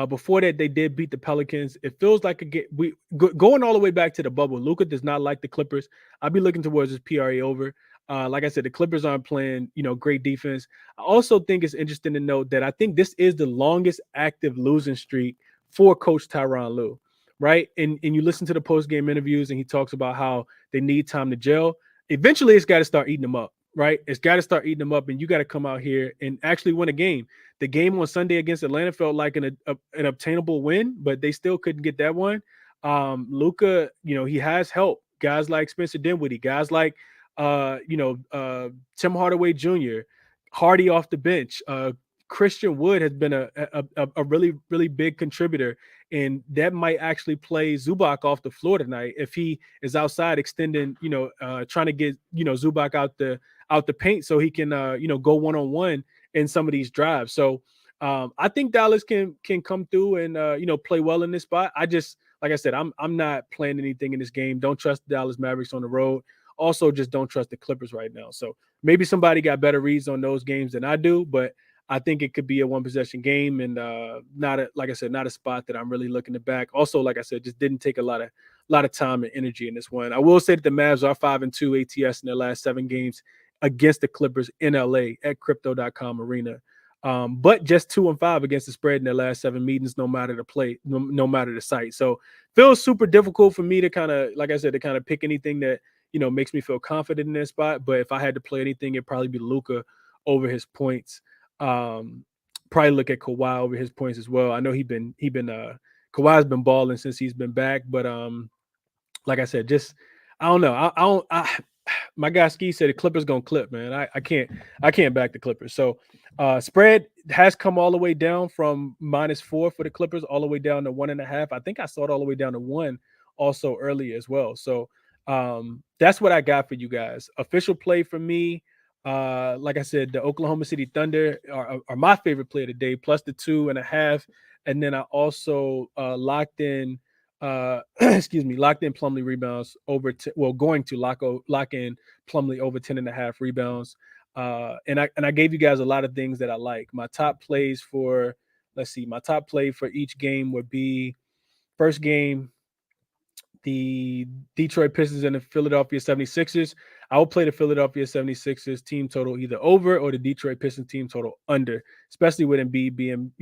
Before that, they did beat the Pelicans. It feels like going all the way back to the bubble. Luka does not like the Clippers. I'll be looking towards his PRA over. Like I said, the Clippers aren't playing, great defense. I also think it's interesting to note that I think this is the longest active losing streak for Coach Tyronn Lue, right? And you listen to the post-game interviews, and he talks about how they need time to gel. Eventually, it's got to start eating them up, right? It's got to start eating them up, and you got to come out here and actually win a game. The game on Sunday against Atlanta felt like an obtainable win, but they still couldn't get that one. Luka, he has help. Guys like Spencer Dinwiddie, guys like, Tim Hardaway Jr., Hardy off the bench. Christian Wood has been a really, really big contributor, and that might actually play Zubac off the floor tonight if he is outside extending, trying to get, Zubac out the paint so he can, go one-on-one in some of these drives. So I think Dallas can come through and, play well in this spot. Like I said, I'm not playing anything in this game. Don't trust the Dallas Mavericks on the road. Also, just don't trust the Clippers right now. So maybe somebody got better reads on those games than I do, but I think it could be a one-possession game and not a spot that I'm really looking to back. Also, like I said, just didn't take a lot of time and energy in this one. I will say that the Mavs are 5-2 ATS in their last 7 games against the Clippers in LA at Crypto.com Arena. But just 2-5 against the spread in their last 7 meetings, no matter the site. So feels super difficult for me to kind of pick anything that, makes me feel confident in that spot. But if I had to play anything, it'd probably be Luka over his points. Probably look at Kawhi over his points as well. I know Kawhi's been balling since he's been back, but like I said, just I don't know. My guy Ski said the Clippers gonna clip, man. I can't back the Clippers. So spread has come all the way down from -4 for the Clippers all the way down to 1.5. I think I saw it all the way down to 1 also earlier as well. So that's what I got for you guys. Official play for me. Like I said, the Oklahoma City Thunder are my favorite play of the day, plus the 2.5. And then I also locked in locked in Plumlee rebounds going to lock in Plumlee over 10.5 rebounds. And I gave you guys a lot of things that I like. My top plays for each game would be first game, the Detroit Pistons and the Philadelphia 76ers. I will play the Philadelphia 76ers team total either over or the Detroit Pistons team total under, especially with Embiid being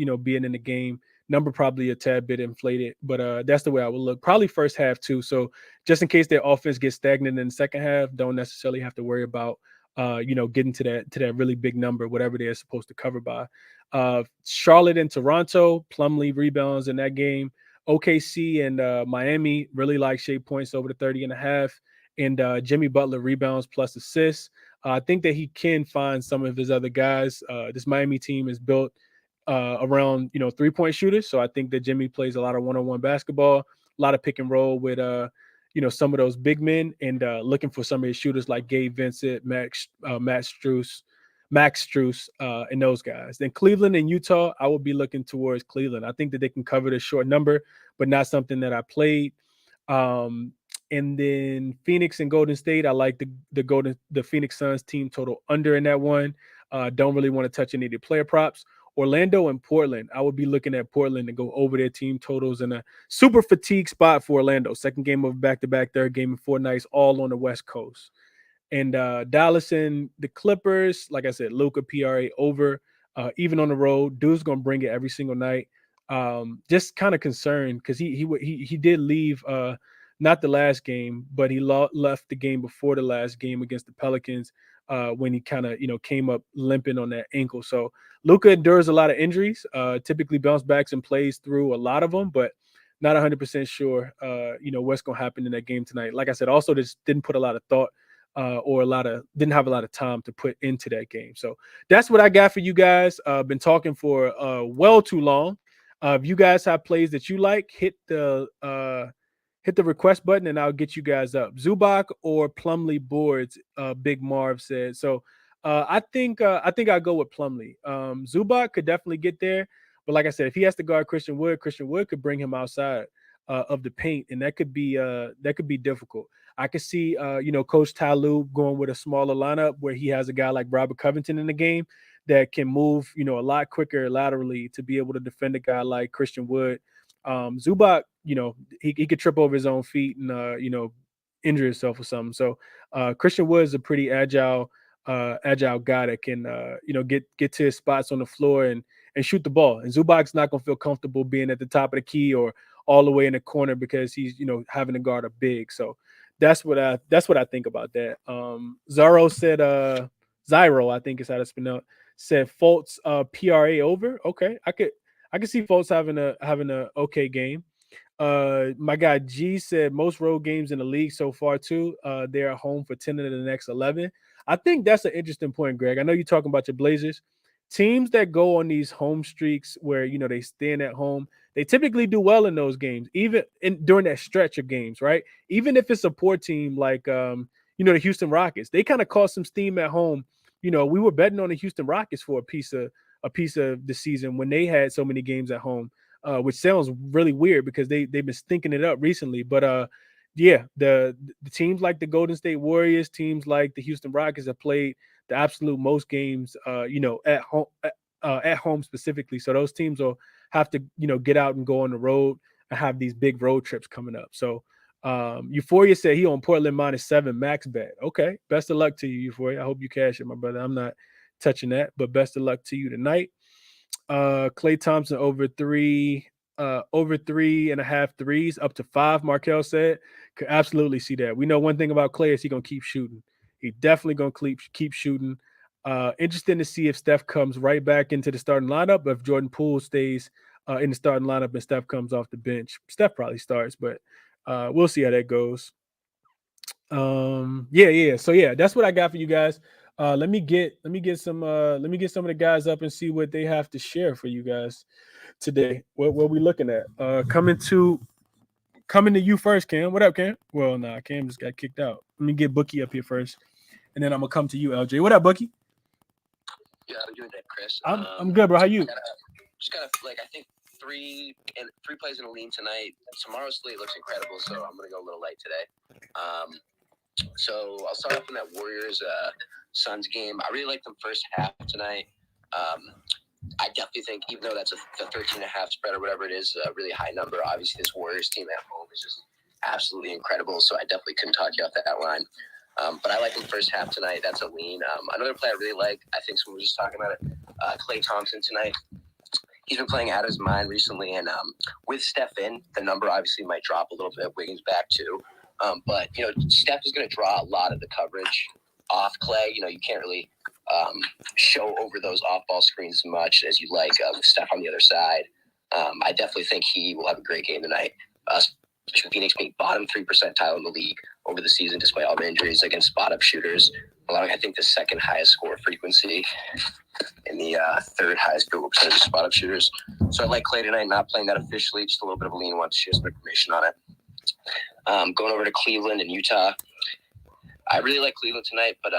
in the game. Number probably a tad bit inflated, but that's the way I would look. Probably first half too. So just in case their offense gets stagnant in the second half, don't necessarily have to worry about getting to that really big number, whatever they're supposed to cover by. Charlotte and Toronto, Plumlee rebounds in that game. OKC and Miami really like Shea points over the 30.5, and Jimmy Butler rebounds plus assists. I think that he can find some of his other guys. This Miami team is built around 3-point shooters. So I think that Jimmy plays a lot of one-on-one basketball, a lot of pick and roll with some of those big men, and looking for some of his shooters like Gabe Vincent, Max Struess, and those guys. Then Cleveland and Utah, I will be looking towards Cleveland. I think that they can cover the short number, but not something that I played. And then Phoenix and Golden State, I like the Phoenix Suns team total under in that one. Don't really want to touch any of the player props. Orlando and Portland, I would be looking at Portland to go over their team totals in a super fatigue spot for Orlando. Second game of back-to-back, third game in 4 nights, all on the West Coast. And Dallas and the Clippers, like I said, Luka PRA over, even on the road. Dude's gonna bring it every single night. Just kind of concerned because he did leave, not the last game, but he left the game before the last game against the Pelicans when he kind of came up limping on that ankle. So Luka endures a lot of injuries. Typically bounce backs and plays through a lot of them, but not 100% sure. What's gonna happen in that game tonight. Like I said, also just didn't put a lot of thought. Didn't have a lot of time to put into that game. So that's what I got for you guys. Been talking for well too long. If you guys have plays that you like, hit the request button and I'll get you guys up. Zubac or Plumlee boards, Big Marv said. So I think I'll go with Plumlee. Zubac could definitely get there, but like I said, if he has to guard Christian Wood could bring him outside of the paint, and that could be difficult. I could see, Coach Ty Lue going with a smaller lineup where he has a guy like Robert Covington in the game that can move, a lot quicker laterally to be able to defend a guy like Christian Wood. Zubac, he could trip over his own feet and, injure himself or something. So Christian Wood is a pretty agile guy that can, get to his spots on the floor and shoot the ball. And Zubac's not going to feel comfortable being at the top of the key or all the way in the corner because he's, having to guard a big. So that's what I think about that. Zyro, I think is how to spell it, said Fultz PRA over. Okay. I could see Fultz having a okay game. My guy G said most road games in the league so far too. They're home for 10 of the next 11. I think that's an interesting point, Greg. I know you're talking about your Blazers. Teams that go on these home streaks where they stand at home, they typically do well in those games, even during that stretch of games, right? Even if it's a poor team like the Houston Rockets, they kind of caught some steam at home. We were betting on the Houston Rockets for a piece of the season when they had so many games at home, which sounds really weird because they've been stinking it up recently. But yeah, the teams like the Golden State Warriors, teams like the Houston Rockets have played the absolute most games, at home specifically. So those teams will have to, get out and go on the road and have these big road trips coming up. So Euphoria said he on Portland -7 max bet. Okay, best of luck to you, Euphoria. I hope you cash it, my brother. I'm not touching that, but best of luck to you tonight. Klay Thompson over 3.5 threes, up to 5. Markel said, could absolutely see that. We know one thing about Klay is he's gonna keep shooting. He definitely gonna keep shooting. Interesting to see if Steph comes right back into the starting lineup, but if Jordan Poole stays in the starting lineup and Steph comes off the bench. Steph probably starts, but we'll see how that goes. Yeah. So yeah, that's what I got for you guys. Let me get some of the guys up and see what they have to share for you guys today. What we looking at? Coming to you first, Cam. What up, Cam? Well, nah, Cam just got kicked out. Let me get Bookie up here first, and then I'm gonna come to you, LJ. What up, Bookie? Yeah, I'm doing that, Chris. I'm good, bro. How you? Just kind of like I think three plays in a lean tonight. Tomorrow's slate looks incredible, so I'm gonna go a little light today. So I'll start off in that Warriors Suns game. I really like them first half tonight. I definitely think, even though that's the 13.5 spread or whatever it is, a really high number. Obviously, this Warriors team at home is just absolutely incredible. So I definitely couldn't talk you off that line. But I like them first half tonight. That's a lean. Another play I really like, I think someone was just talking about it, Klay Thompson tonight. He's been playing out of his mind recently, and with Steph in, the number obviously might drop a little bit. Wiggins back too. But, Steph is going to draw a lot of the coverage off Klay. You can't really show over those off-ball screens as much as you like with Steph on the other side. I definitely think he will have a great game tonight, Phoenix being bottom 3 percentile in the league over the season, despite all the injuries against spot-up shooters, allowing, I think, the second highest score frequency and the third highest field goal percentage of spot-up shooters. So I like Clay tonight, not playing that officially, just a little bit of a lean. Want to share some information on it. Going over to Cleveland and Utah. I really like Cleveland tonight, but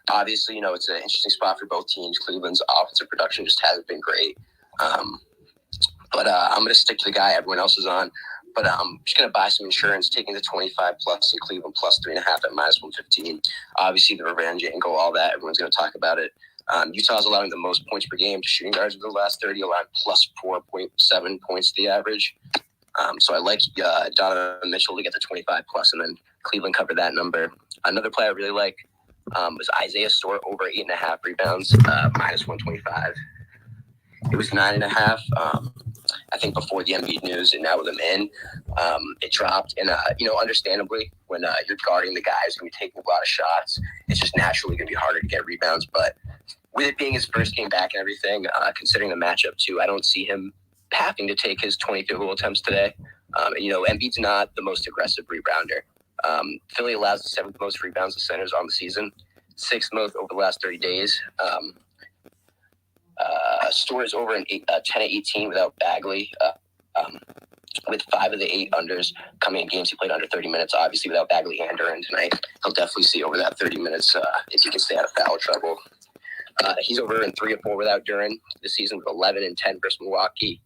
obviously, it's an interesting spot for both teams. Cleveland's offensive production just hasn't been great. But I'm going to stick to the guy everyone else is on. But I'm just going to buy some insurance, taking the 25 plus in Cleveland plus 3.5 at -115. Obviously, the revenge angle, all that. Everyone's going to talk about it. Utah's allowing the most points per game to shooting guards over the last 30, allowing plus 4.7 points to the average. So I like Donovan Mitchell to get the 25 plus, and then Cleveland covered that number. Another play I really like was Isaiah Stewart over 8.5 rebounds, -125. It was 9.5. I think before the Embiid news, and now with him in, it dropped. And understandably, when you're guarding the guys who are taking a lot of shots, it's just naturally going to be harder to get rebounds. But with it being his first game back and everything, considering the matchup too, I don't see him having to take his 20 field goal attempts today. Embiid's not the most aggressive rebounder. Philly allows the 7th most rebounds to centers on the season, 6th most over the last 30 days. Stewart is over 10-18 without Bagley, with 5 of the 8 unders coming in games he played under 30 minutes. Obviously, without Bagley and Duran tonight, he'll definitely see over that 30 minutes if he can stay out of foul trouble. He's over in 3 of 4 without Duran this season, with 11 and 10 versus Milwaukee.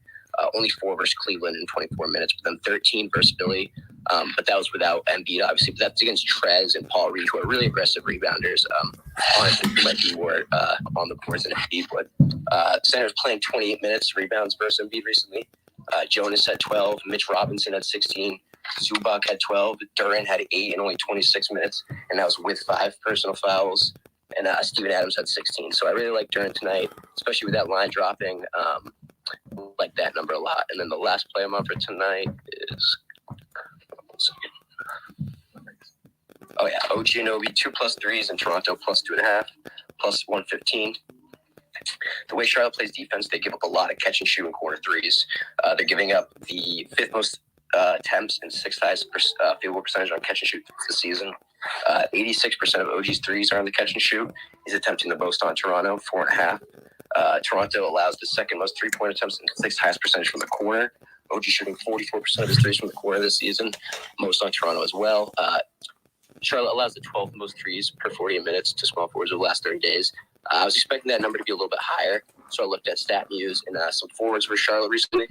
Only 4 versus Cleveland in 24 minutes, but then 13 versus Philly. But that was without Embiid, obviously. But that's against Trez and Paul Reed, who are really aggressive rebounders. Honestly, he might be more on the boards than Embiid would. Center's playing 28 minutes rebounds versus Embiid recently. Jonas had 12. Mitch Robinson had 16. Zubac had 12. Duran had 8 in only 26 minutes, and that was with 5 personal fouls. And Steven Adams had 16. So I really like Duran tonight, especially with that line dropping. Like that number a lot. And then the last play I'm on for tonight is OG Anunoby 2 plus 3s in Toronto plus 2.5 plus 115. The way Charlotte plays defense, they give up a lot of catch and shoot in corner threes. They're giving up the 5th most attempts and 6th highest field goal percentage on catch and shoot this season. 86% of OG's threes are on the catch and shoot. He's attempting the most on Toronto, 4.5. Toronto allows the 2nd most 3-point attempts and 6th highest percentage from the corner. OG shooting 44% of his threes from the corner this season, most on Toronto as well. Charlotte allows the 12th most threes per 48 minutes to small forwards over the last 30 days. I was expecting that number to be a little bit higher, so I looked at StatMuse and some forwards for Charlotte recently,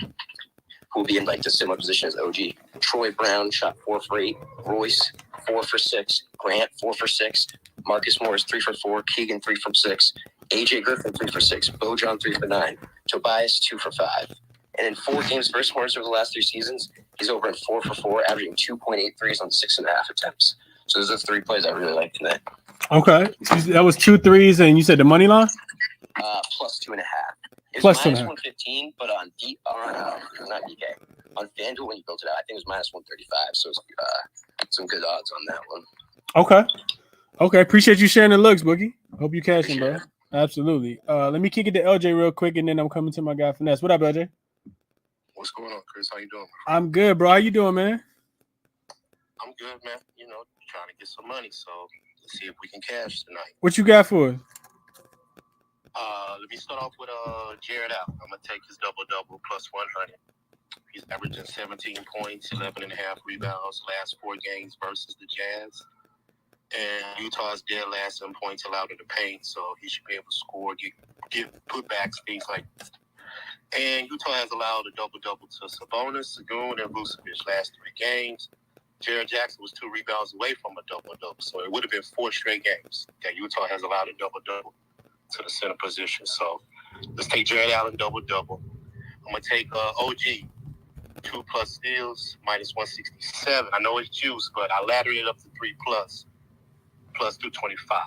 who will be in like the similar position as OG. Troy Brown shot 4 for 8. Royce 4 for 6. Grant 4 for 6. Marcus Morris 3 for 4. Keegan 3 from 6. AJ Griffin 3 for 6. Bojan 3 for 9. Tobias 2 for 5. And in 4 games versus Hornets over the last 3 seasons, he's over in 4 for 4, averaging 2.8 threes on 6.5 attempts. So those are 3 plays I really like tonight. Okay, that was 2 threes, and you said the money line? Plus 2.5. It's plus minus 115, but on not DK. On FanDuel when you built it out, I think it was minus 135. So it's, some good odds on that one. Okay. Appreciate you sharing the looks, Boogie. Hope you cashing, bro. Absolutely. Let me kick it to LJ real quick, and then I'm coming to my guy Finesse. What up, LJ? What's going on, Chris? How you doing? I'm good, bro. How you doing, man? I'm good, man. Trying to get some money, so let's see if we can cash tonight. What you got for us? Let me start off with Jared Allen. I'm gonna take his double plus 100. He's averaging 17 points, 11.5 rebounds last 4 games versus the Jazz. And Utah's dead last in points allowed in the paint, so he should be able to score, get putbacks, things like that. And Utah has allowed a double-double to Sabonis, Sagoon, and Vucevic last 3 games. Jared Jackson was 2 rebounds away from a double-double, so it would have been 4 straight games that Utah has allowed a double-double to the center position. So let's take Jared Allen double-double. I'm going to take OG, 2 plus steals, minus 167. I know it's juice, but I laddered it up to 3 plus 225.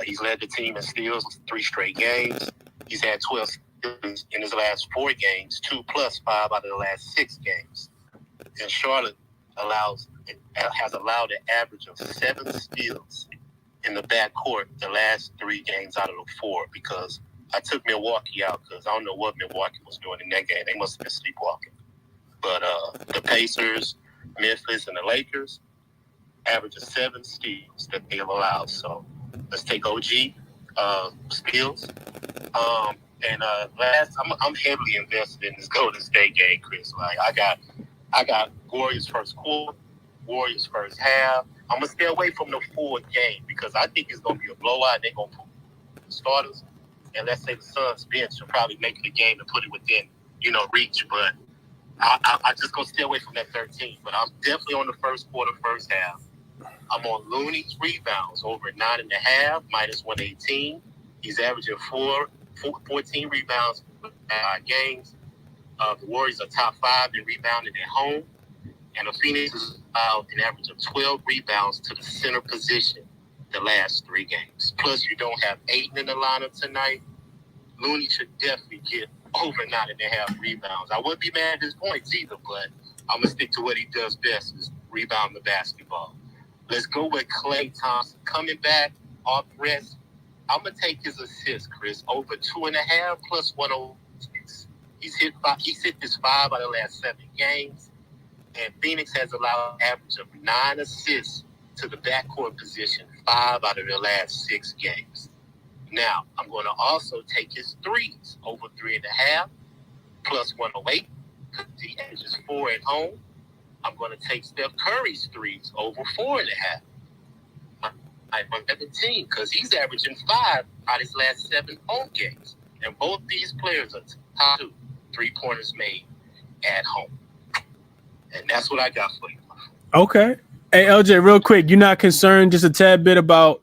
He's led the team in steals 3 straight games. He's had 12 steals in his last 4 games, 2 plus 5 out of the last 6 games. And Charlotte has allowed an average of 7 steals in the backcourt the last 3 games out of the 4, because I took Milwaukee out because I don't know what Milwaukee was doing in that game. They must have been sleepwalking. But the Pacers, Memphis, and the Lakers average of 7 steals that they have allowed. So let's take OG steals. I'm heavily invested in this Golden State game, Chris. Like I got Warriors first quarter, Warriors first half. I'm gonna stay away from the full game because I think it's gonna be a blowout. They're gonna put starters, and let's say the Suns bench will probably make the game and put it within reach. But I just gonna stay away from that 13. But I'm definitely on the first quarter, first half. I'm on Looney's rebounds over 9.5 minus 118. He's averaging 14 rebounds per games. The Warriors are top 5 in rebounding at home. And the Phoenix is out an average of 12 rebounds to the center position the last 3 games. Plus, you don't have Ayton in the lineup tonight. Looney should definitely get over 9.5 rebounds. I wouldn't be mad at his points either, but I'm going to stick to what he does best, is rebound the basketball. Let's go with Klay Thompson. Coming back off rest, I'm going to take his assist, Chris, over 2.5 plus 106. He's hit this 5 out of the last 7 games. And Phoenix has allowed an average of 9 assists to the backcourt position 5 out of the last 6 games. Now, I'm going to also take his threes over 3.5 plus 108. He averages 4 at home. I'm going to take Steph Curry's threes over 4.5. I'm 17 because he's averaging 5 out of his last 7 home games. And both these players are top 2 3-pointers made at home. And that's what I got for you. Okay. Hey, LJ, real quick, you're not concerned just a tad bit about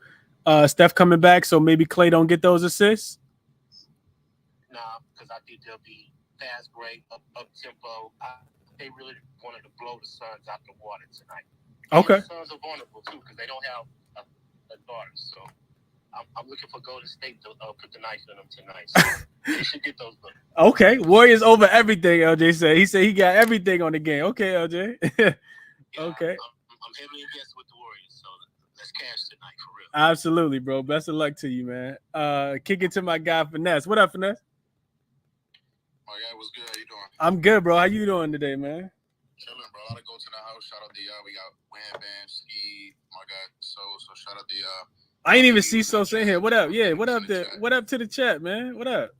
Steph coming back, so maybe Klay don't get those assists? Nah, because I think they'll be fast break, up tempo. They really wanted to blow the Suns out the water tonight. Okay. And the Suns are vulnerable, too, because they don't have a daughter. So I'm looking for Golden State to put the knife in them tonight. So they should get those looks. Okay. Warriors over everything, LJ said. He said he got everything on the game. Okay, LJ. Yeah, okay. I'm heavily invested with the Warriors, so let's cash tonight for real. Absolutely, bro. Best of luck to you, man. Kick it to my guy, Finesse. What up, Finesse? Oh, yeah, what's good? How you doing? I'm good, bro. How you doing today, man? Chilling, bro. I gotta go to the house. Shout out the we got Wham Bam, Ski, my guy. So shout out the I ain't even see So in here. What up? Yeah, what up to the chat, man? What up?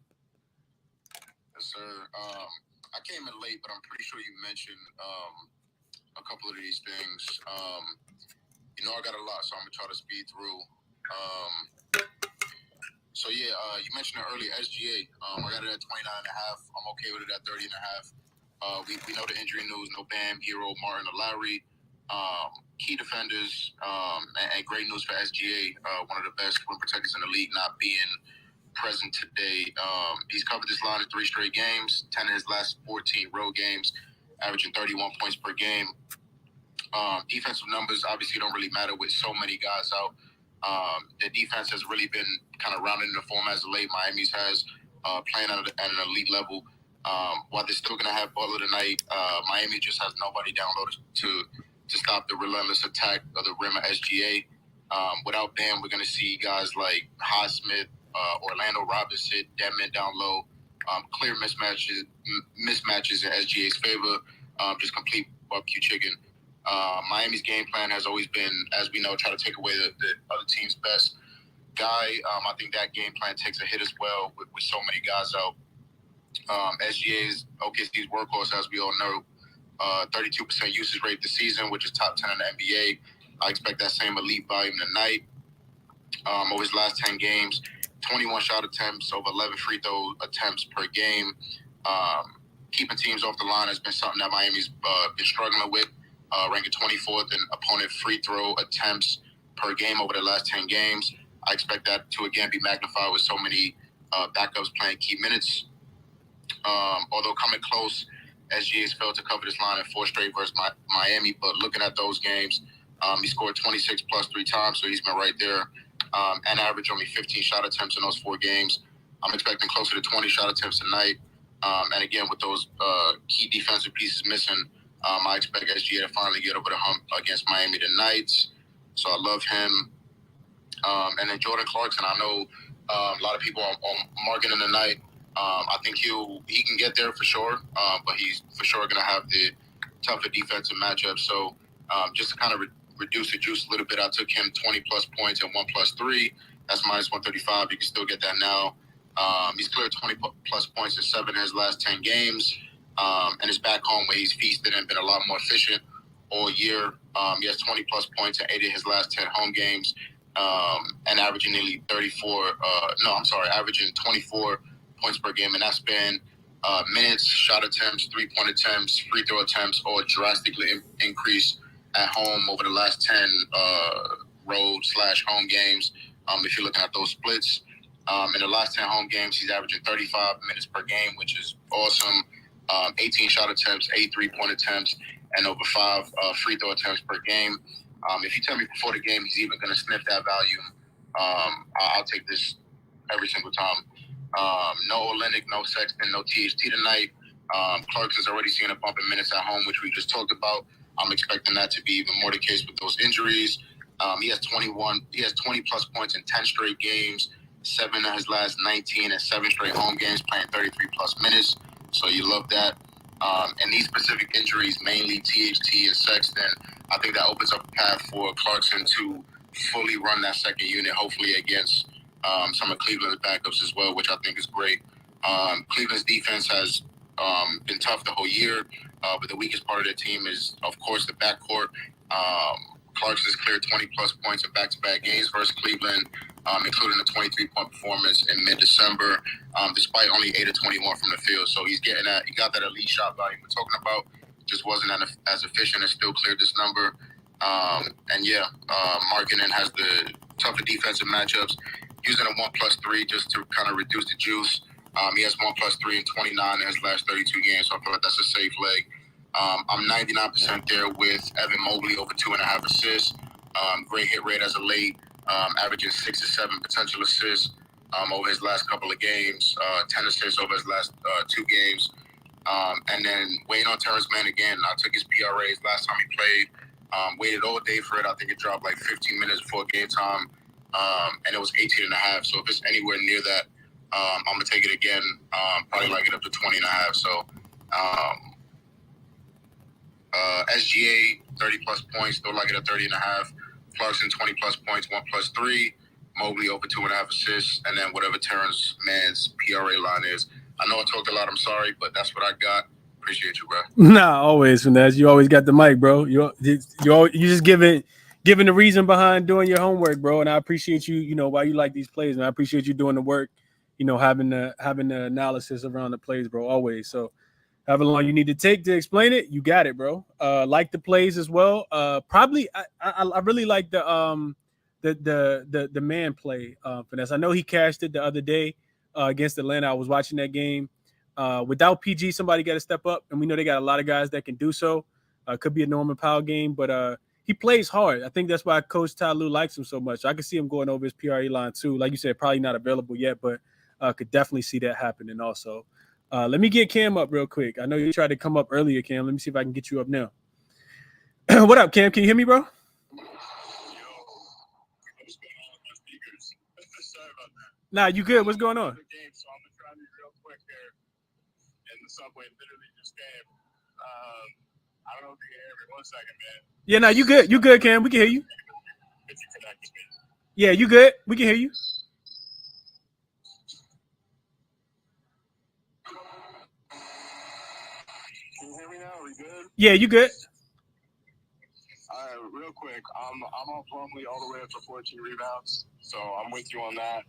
Yes, sir. I came in late, but I'm pretty sure you mentioned a couple of these things. I got a lot, so I'm gonna try to speed through. So yeah, you mentioned it earlier, SGA. I got it at 29.5. I'm okay with it at 30.5. We know the injury news. No Bam, Hero, Martin, or Lowry. Key defenders, and great news for SGA. One of the best rim protectors in the league, not being present today. He's covered this line in 3 straight games, 10 of his last 14 road games, averaging 31 points per game. Defensive numbers obviously don't really matter with so many guys out. The defense has really been kind of rounded in the form as of late. Miami's has playing at an elite level. While they're still going to have Butler tonight, Miami just has nobody downloaded to stop the relentless attack of the rim of SGA. Without Bam, we're going to see guys like Highsmith, Orlando Robinson, Deadman down low, clear mismatches in SGA's favor, just complete barbecue chicken. Miami's game plan has always been, as we know, try to take away the other team's best guy. I think that game plan takes a hit as well with so many guys out. SGA's OKC's workhorse, as we all know, 32% usage rate this season, which is top 10 in the NBA. I expect that same elite volume tonight. Over his last 10 games, 21 shot attempts, over 11 free throw attempts per game. Keeping teams off the line has been something that Miami's been struggling with, ranking 24th in opponent free throw attempts per game over the last 10 games. I expect that to, again, be magnified with so many backups playing key minutes. Although coming close, SGA has failed to cover this line in 4 straight versus Miami. But looking at those games, he scored 26 plus 3 times, so he's been right there. And averaged only 15 shot attempts in those 4 games. I'm expecting closer to 20 shot attempts tonight. And again, with those key defensive pieces missing, I expect SGA to finally get over the hump against Miami tonight. So I love him. And then Jordan Clarkson, I know a lot of people are marking him tonight. I think he can get there for sure, but he's for sure going to have the tougher defensive matchup. So just to kind of reduce the juice a little bit, I took him 20-plus points and 1+3. That's -135. You can still get that now. He's cleared 20-plus points in 7 of his last 10 games, and is back home where he's feasted and been a lot more efficient all year. He has 20-plus points in 8 of his last 10 home games, and averaging nearly averaging 24 points per game, and that's been minutes, shot attempts, 3-point attempts, free throw attempts, all drastically increased at home over the last 10 road/home games. If you're looking at those splits, in the last 10 home games, he's averaging 35 minutes per game, which is awesome. 18 shot attempts, 8 3-point attempts, and over 5 free throw attempts per game. If you tell me before the game he's even going to sniff that value, I'll take this every single time. No Olynyk, no Sexton, no THT tonight. Clarkson's already seen a bump in minutes at home, which we just talked about. I'm expecting that to be even more the case with those injuries. He has 20-plus points in 10 straight games, 7 of his last 19 and 7 straight home games, playing 33-plus minutes. So you love that. And these specific injuries, mainly THT and Sexton, I think that opens up a path for Clarkson to fully run that second unit, hopefully against some of Cleveland's backups as well, which I think is great. Cleveland's defense has been tough the whole year, but the weakest part of their team is, of course, the backcourt. Clarkson's cleared 20-plus points in back-to-back games versus Cleveland, including a 23-point performance in mid-December, despite only 8 of 21 from the field. So he got that elite shot value we're talking about. Just wasn't as efficient and still cleared this number. Markkanen has the tougher defensive matchups, using a 1+3 just to kind of reduce the juice. He has 1+3 in 29 in his last 32 games, so I feel like that's a safe leg. I'm 99% there with Evan Mobley over 2.5 assists. Great hit rate as of late, averaging 6 to 7 potential assists over his last couple of games, 10 assists over his last 2 games. And then waiting on Terrence Mann again. I took his PRAs last time he played. Waited all day for it. I think it dropped like 15 minutes before game time, and it was 18.5. So if it's anywhere near that, I'm going to take it again, probably like it up to 20.5. So SGA, 30-plus points, still like it at 30.5. Clarkson, 20-plus points, 1+3. Mobley over 2.5 assists, and then whatever Terrence Mann's PRA line is. I know I talked a lot. I'm sorry, but that's what I got. Appreciate you, bro. Nah, always, Finesse. You always got the mic, bro. You just giving the reason behind doing your homework, bro. And I appreciate you. You know why you like these plays, and I appreciate you doing the work. You know, having the analysis around the plays, bro. Always. So, however long you need to take to explain it, you got it, bro. Like the plays as well. Probably, I really like the man play, Finesse. I know he cashed it the other day against Atlanta. I was watching that game. Without PG, somebody got to step up, and we know they got a lot of guys that can do so. Could be a Norman Powell game, but he plays hard. I think that's why Coach Ty Lue likes him so much. I could see him going over his PRA line too. Like you said, probably not available yet, but could definitely see that happening also. Let me get Cam up real quick. I know you tried to come up earlier, Cam. Let me see if I can get you up now. What up, Cam? Can you hear me, bro? Nah, you good? What's going on? Subway literally just came. I don't know if you can hear me. 1 second, man. Yeah, no, you good. You good, Cam. We can hear you. If you connect with me. Yeah, you good. We can hear you. Can you hear me now? Are we good? Yeah, you good. All right, real quick. I'm on Plumlee all the way up to 14 rebounds, so I'm with you on that.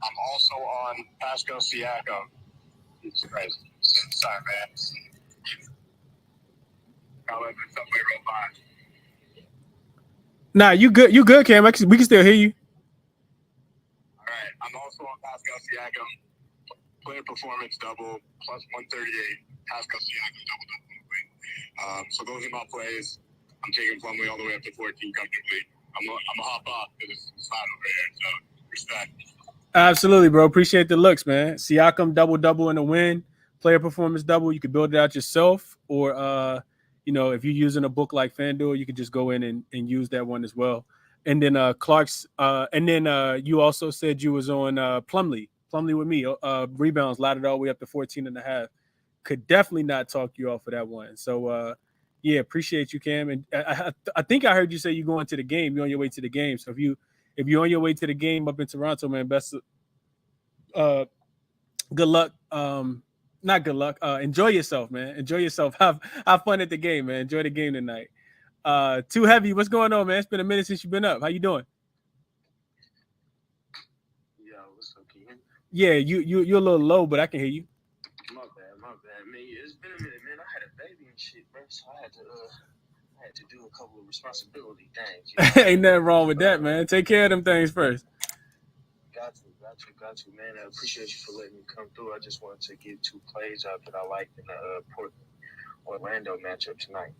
I'm also on Pascal Siakam. Jesus Christ. Sorry, man. Nah, you good. You good, Cam. We can still hear you. All right. I'm also on Pascal Siakam. Player performance double, plus 138. Pascal Siakam double. So those are my plays. I'm taking Plumlee all the way up to 14 comfortably. I'm gonna hop off because it's hot over here. So respect. Absolutely, bro. Appreciate the looks, man. Siakam double in the win. Player performance double. You can build it out yourself, or if you're using a book like FanDuel, you can just go in and use that one as well. And then Clark's, and then you also said you was on Plumlee Plumlee with me. Rebounds laddered all the way up to 14.5. Could definitely not talk you off of that one. So, yeah, appreciate you, Cam. And I think I heard you say you're going to the game. You're on your way to the game. So if you're on your way to the game up in Toronto, man, good luck. Not good luck. Enjoy yourself, man. Enjoy yourself. Have fun at the game, man. Enjoy the game tonight. Too heavy. What's going on, man? It's been a minute since you've been up. How you doing? Yeah, what's up, Ken? Yeah, you're a little low, but I can hear you. My bad, man. It's been a minute, man. I had a baby and shit, bro. So I had to do a couple of responsibility things. You know? Ain't nothing wrong with that, man. Take care of them things first. Got you, man. I appreciate you for letting me come through. I just wanted to get 2 plays out that I liked in the Portland-Orlando matchup tonight.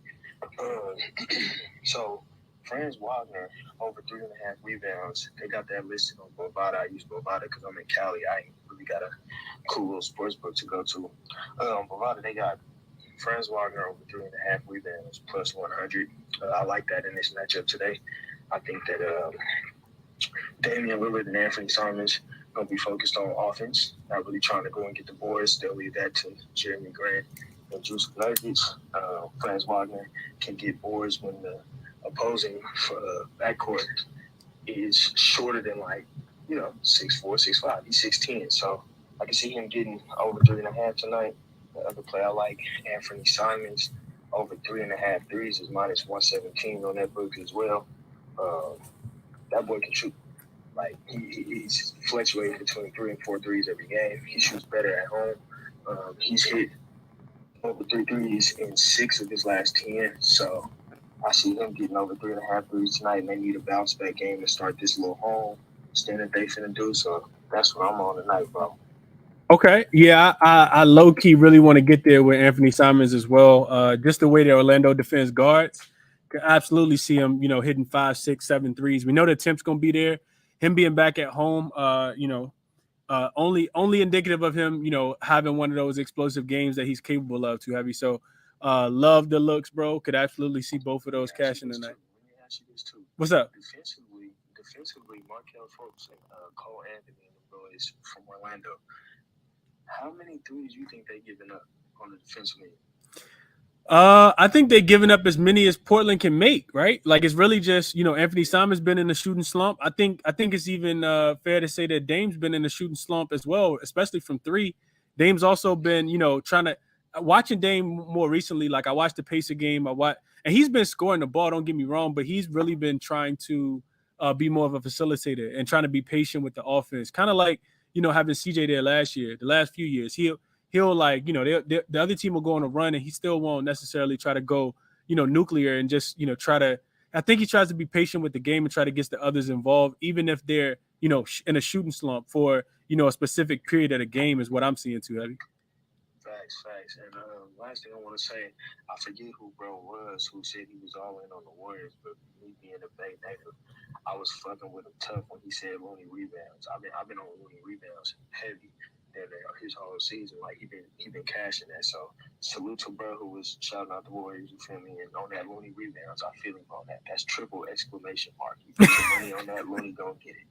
So, Franz Wagner, over 3.5 rebounds. They got that listed on Bovada. I use Bovada because I'm in Cali. I ain't really got a cool little sports book to go to. On Bovada, they got Franz Wagner over 3.5 rebounds, plus 100. I like that in this matchup today. I think that Damian Lillard and Anthony Simons going to be focused on offense, not really trying to go and get the boards. They'll leave that to Jeremy Grant and Juice Nuggets. Franz Wagner can get boards when the opposing backcourt is shorter than 6'4", 6'5". He's 6'10", so I can see him getting over 3.5 tonight. The other play I like, Anthony Simons, over 3.5 threes is minus 117 on that book as well. That boy can shoot. He's fluctuating between 3 and 4 threes every game. He shoots better at home. He's hit over 3 threes in 6 of his last 10. So I see him getting over 3.5 threes tonight, and they need a bounce back game to start this little home stand that they finna do. So that's what I'm on tonight, bro. Okay. Yeah, I low key really want to get there with Anthony Simons as well. Just the way the Orlando defense guards, could absolutely see him, hitting 5, 6, 7 threes. We know the temp's gonna be there. Him being back at home, only indicative of him, having one of those explosive games that he's capable of. Too heavy. So, love the looks, bro. Could absolutely see both of those cashing tonight. Let me ask you this too. What's up? Defensively, Markelle Fultz and Cole Anthony and the boys from Orlando. How many threes do you think they're giving up on the defensive end? I think they're giving up as many as Portland can make, right? Like it's really just, Anthony Simon's been in a shooting slump. I think it's even fair to say that Dame's been in a shooting slump as well, especially from 3. Dame's also been, trying to watching Dame more recently. Like I watched the Pacer game, and he's been scoring the ball. Don't get me wrong, but he's really been trying to be more of a facilitator and trying to be patient with the offense, kind of like having CJ there the last few years. He'll the other team will go on a run and he still won't necessarily try to go, nuclear and just, try to, I think he tries to be patient with the game and try to get the others involved, even if they're, in a shooting slump for, a specific period of the game is what I'm seeing too heavy. Facts. And last thing I want to say, I forget who bro was who said he was all in on the Warriors, but me being a Bay native, I was fucking with him tough when he said Looney rebounds. I've been on Looney rebounds heavy his whole season. Like he been cashing that. So salute to bro who was shouting out the Warriors. You feel me? And on that Looney rebounds, I feel him on that. That's triple exclamation mark. You put your money on that, Looney gonna get it.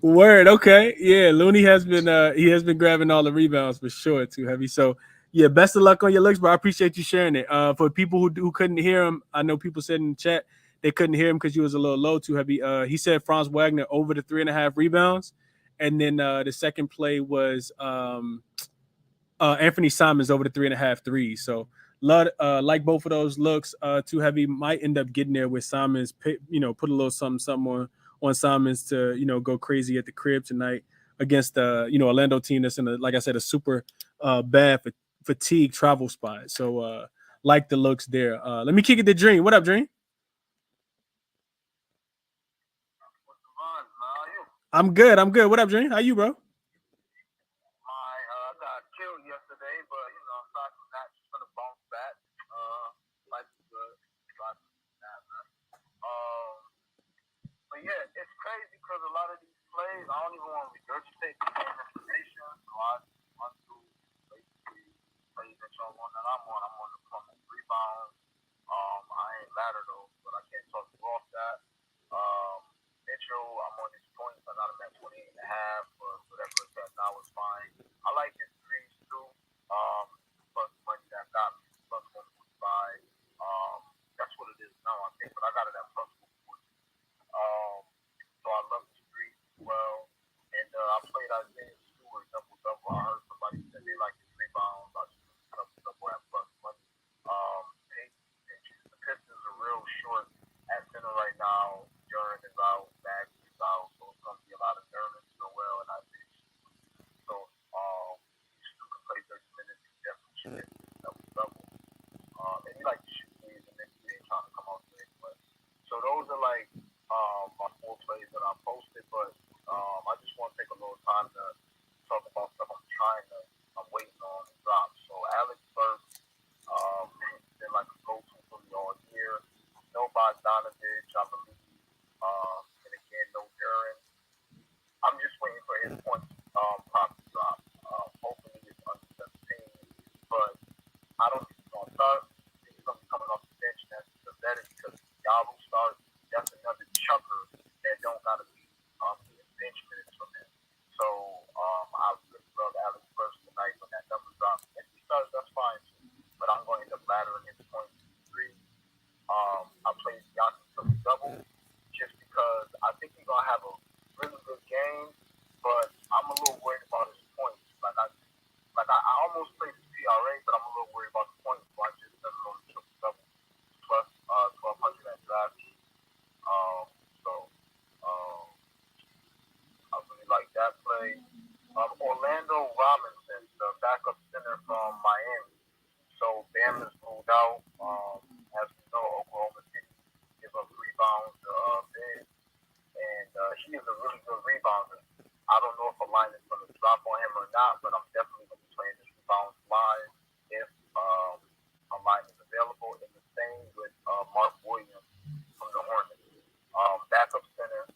Word. Okay. Yeah, Looney has been grabbing all the rebounds for sure too heavy. So yeah, best of luck on your looks, bro. I appreciate you sharing it. For people who couldn't hear him, I know people said in the chat they couldn't hear him because you was a little low too heavy. He said Franz Wagner over the 3.5 rebounds. And then the second play was Anthony Simons over the 3.5 threes. So like both of those looks. Too heavy might end up getting there with Simons. Put a little something on Simons to go crazy at the crib tonight against the Orlando team that's in like I said, a super bad fatigue travel spot. So like the looks there. Let me kick it to Dream. What up, Dream? I'm good. What up, Dream? How you, bro? I got killed yesterday, but aside from that, just gonna bounce back. Life is good. But yeah, it's crazy because a lot of these plays, I don't even want to regurgitate the same information. So I do basically plays that y'all want that I'm on. I'm on the front rebound. I ain't ladder though, but I can't talk you off that. Mitchell, I'm on his points. I got him at 28.5, but whatever it's at now is fine. double. And he like to shoot threes, and then he ain't trying to come out there. But so those are like my 4 plays that I posted. But I just want to take a little time to talk about stuff I'm waiting on to drop. So Alex Burks, been like a go-to for me all year. No Bogdanovich, I believe. And again, no Duran. I'm just waiting for his points pop to drop. Hopefully it's under 17. But I don't think he's going to start. I think he's going to be coming off the bench. That's the better because Yahoo starts. That's another chucker that don't got to be getting bench minutes from him. So I really love Alex Burks tonight when that number drops. If he starts, that's fine too. But I'm going to end up laddering his points to 3. I played Siakam double just because I think he's going to have a really good game, but I'm a little worried about his points. I almost played his PRA, but I'm a little worried about the points, so I just done it on the triple double plus 1,200 at draft. I really like that play. Orlando Robinson, the backup center from Miami. So Bam is ruled out. As we know, Oklahoma City give up rebounds big, and he is a really good rebounder. I don't know if a line is going to drop on him or not, but I'm definitely going to be playing this rebounds live if a line is available. And the same with Mark Williams from the Hornets. Backup center.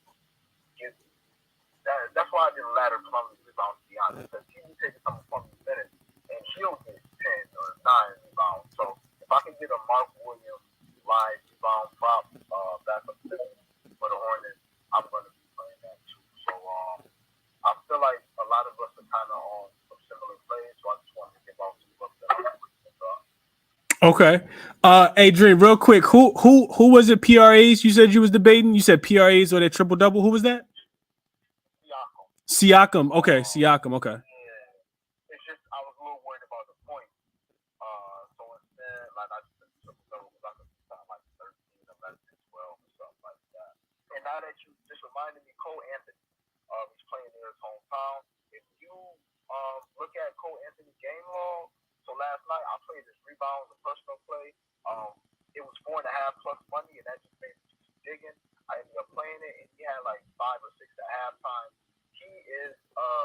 That's why I didn't ladder Plumlee's rebounds, to be honest, because he can take some from the minute, and he'll get 10 or 9 rebounds. So if I can get a Mark Williams live rebound prop backup center for the Hornets, I'm going to be playing that too. So I feel like a lot of us are kind of on some similar plays, so I just wanted to give out some books that I'm Okay. Hey, Dream, real quick, who was it? PRAs? You said you was debating. You said PRAs or that triple double. Who was that? Siakam. Okay, Siakam. Okay. Yeah. It's just I was a little worried about the points. So instead, like I just took a double because I could be something like 13, 11, 12, or something like that. And now that you just reminded me, Cole Anthony, he's playing near his hometown. If you look at Cole Anthony's game log, so last night I played this rebound, the personal play. It was 4.5 plus money, and that just made me keep digging. I ended up playing it, and he had like 5 or 6 at halftime. He is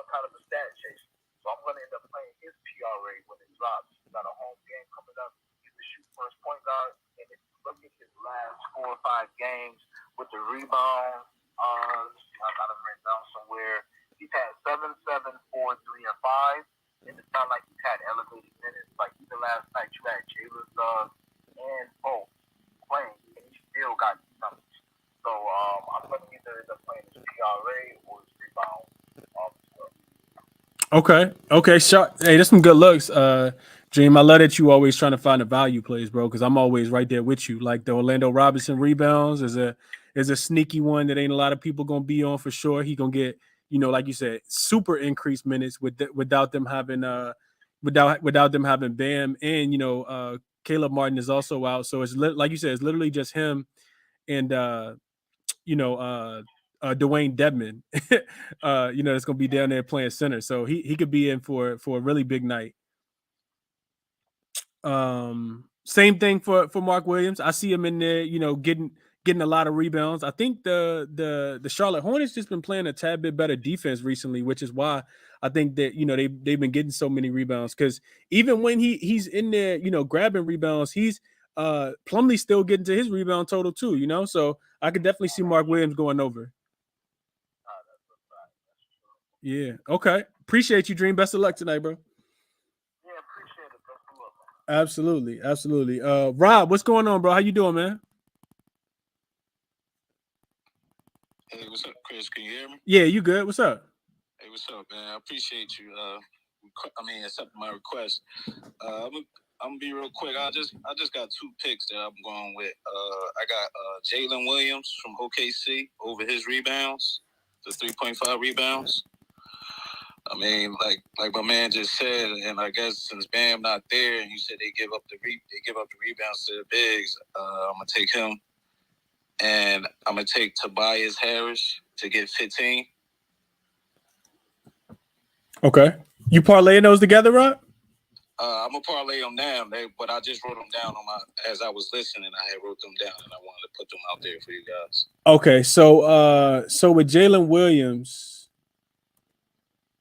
kind of a stat chaser. So I'm going to end up playing his PRA when it drops. He's got a home game coming up. He's the shoot first point guard. And if you look at his last 4 or 5 games with the rebound, I got him written down somewhere. He's had 7, 7, 4, 3, and 5. And it's not like he's had elevated minutes. Like even last night, you had Jalen and both playing, and he still got these numbers. So I'm going to either end up playing his PRA or his rebound. Okay. Hey, that's some good looks. Dream, I love that you always trying to find the value plays, bro, because I'm always right there with you. Like the Orlando Robinson rebounds is a sneaky one that ain't a lot of people gonna be on for sure. He gonna get, like you said, super increased minutes without them having without them having Bam, and Caleb Martin is also out. So it's like you said, it's literally just him and Dwayne Dedman, that's gonna be down there playing center. So he could be in for a really big night. Same thing for Mark Williams. I see him in there, getting a lot of rebounds. I think the Charlotte Hornets just been playing a tad bit better defense recently, which is why I think that they've been getting so many rebounds. Because even when he's in there, grabbing rebounds, he's Plumlee's still getting to his rebound total too. So I could definitely see Mark Williams going over. Yeah. Okay. Appreciate you, Dream. Best of luck tonight, bro. Yeah, appreciate it. Best of luck. Absolutely. Rob, what's going on, bro? How you doing, man? Hey, what's up, Chris? Can you hear me? Yeah, you good? What's up? Hey, what's up, man? I appreciate you. Accepting my request. I'm gonna be real quick. I just got 2 picks that I'm going with. I got Jalen Williams from OKC over his rebounds, the 3.5 rebounds. I mean, like my man just said, and I guess since Bam not there, and you said they give up the rebounds to the bigs, I'm gonna take him, and I'm gonna take Tobias Harris to get 15. Okay, you parlaying those together, Rob? I'm gonna parlay them down, but I just wrote them down as I was listening. I had wrote them down, and I wanted to put them out there for you guys. Okay, so with Jalen Williams,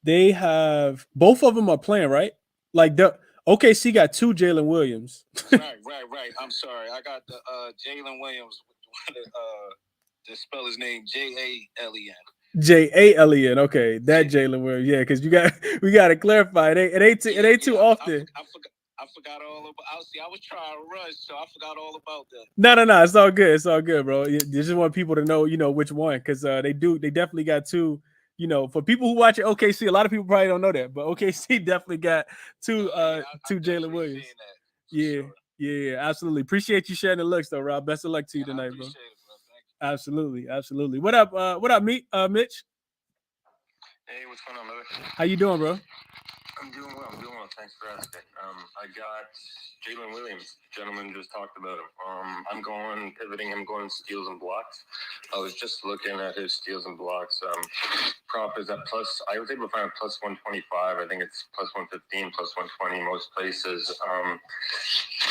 they have both of them are playing, right? Like the OKC got 2 Jalen Williams. right. I'm sorry, I got the Jalen Williams. To spell his name Jalen. Jalen. Okay, that Jalen Williams. Yeah, because we got to clarify. It ain't too often. I forgot all about. I was trying to rush, so I forgot all about that. No. It's all good. It's all good, bro. You just want people to know, which one, because they definitely got 2. For people who watch OKC, a lot of people probably don't know that, but OKC definitely got 2 2 Jalen Williams. Yeah, absolutely. Appreciate you sharing the looks, though, Rob. Best of luck to you tonight, bro. Absolutely. What up, Mitch? Hey, what's going on, brother? How you doing, bro? I'm doing well. Thanks for asking. I got Jalen Williams. Gentleman just talked about him. I'm pivoting him, going steals and blocks. I was just looking at his steals and blocks. Prop is at plus. I was able to find a plus 125. I think it's plus 115, plus 120 most places.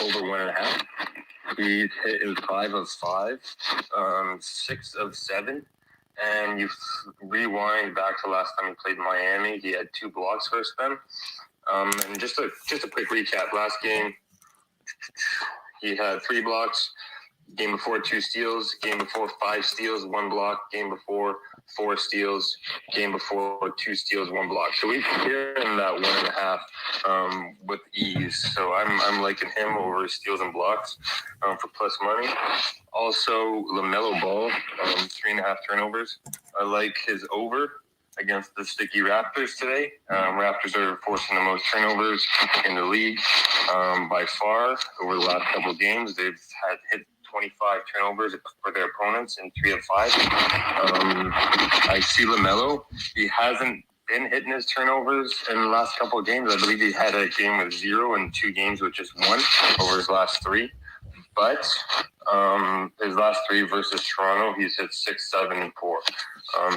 Over 1.5. He hit. It was 5 of 5, 6 of 7. And you rewind back to last time he played Miami. He had 2 blocks for a spin. And just a quick recap. Last game, he had 3 blocks. Game before, 2 steals. Game before, 5 steals, 1 block. Game before, 4 steals. Game before, 2 steals, 1 block. So we've hit him that 1.5 with ease. So I'm liking him over steals and blocks for plus money. Also, LaMelo Ball, 3.5 turnovers. I like his over against the sticky Raptors today. Raptors are forcing the most turnovers in the league by far over the last couple of games. They've hit 25 turnovers for their opponents in 3 of 5. I see LaMelo. He hasn't been hitting his turnovers in the last couple of games. I believe he had a game with 0 and 2 games with just 1 over his last 3. But his last 3 versus Toronto, he's hit 6, 7, and 4.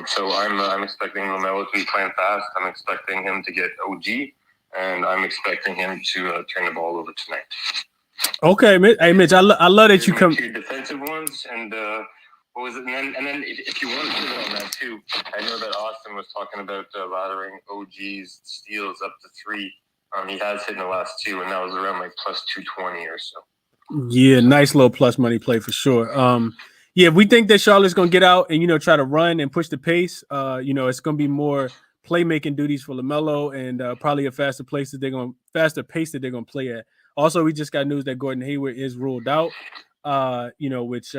So I'm expecting LaMelo to be playing fast. I'm expecting him to get OG, and I'm expecting him to turn the ball over tonight. Okay, hey Mitch, I love that you come. 2 defensive ones, and what was it? And then if you want to put it on that too, I know that Austin was talking about laddering OG's steals up to 3. He has hit in the last 2, and that was around like plus 220 or so. Yeah, nice little plus money play for sure. Yeah, if we think that Charlotte's gonna get out and try to run and push the pace, it's gonna be more playmaking duties for LaMelo and probably a faster pace that they're gonna play at. Also, we just got news that Gordon Hayward is ruled out, which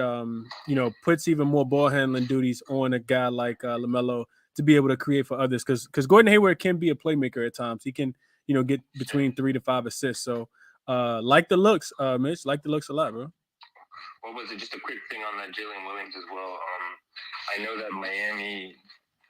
puts even more ball handling duties on a guy like LaMelo to be able to create for others because Gordon Hayward can be a playmaker at times. He can get between 3 to 5 assists. So. Like the looks, Mitch. Like the looks a lot, bro. What was it? Just a quick thing on that Jalen Williams as well. I know that Miami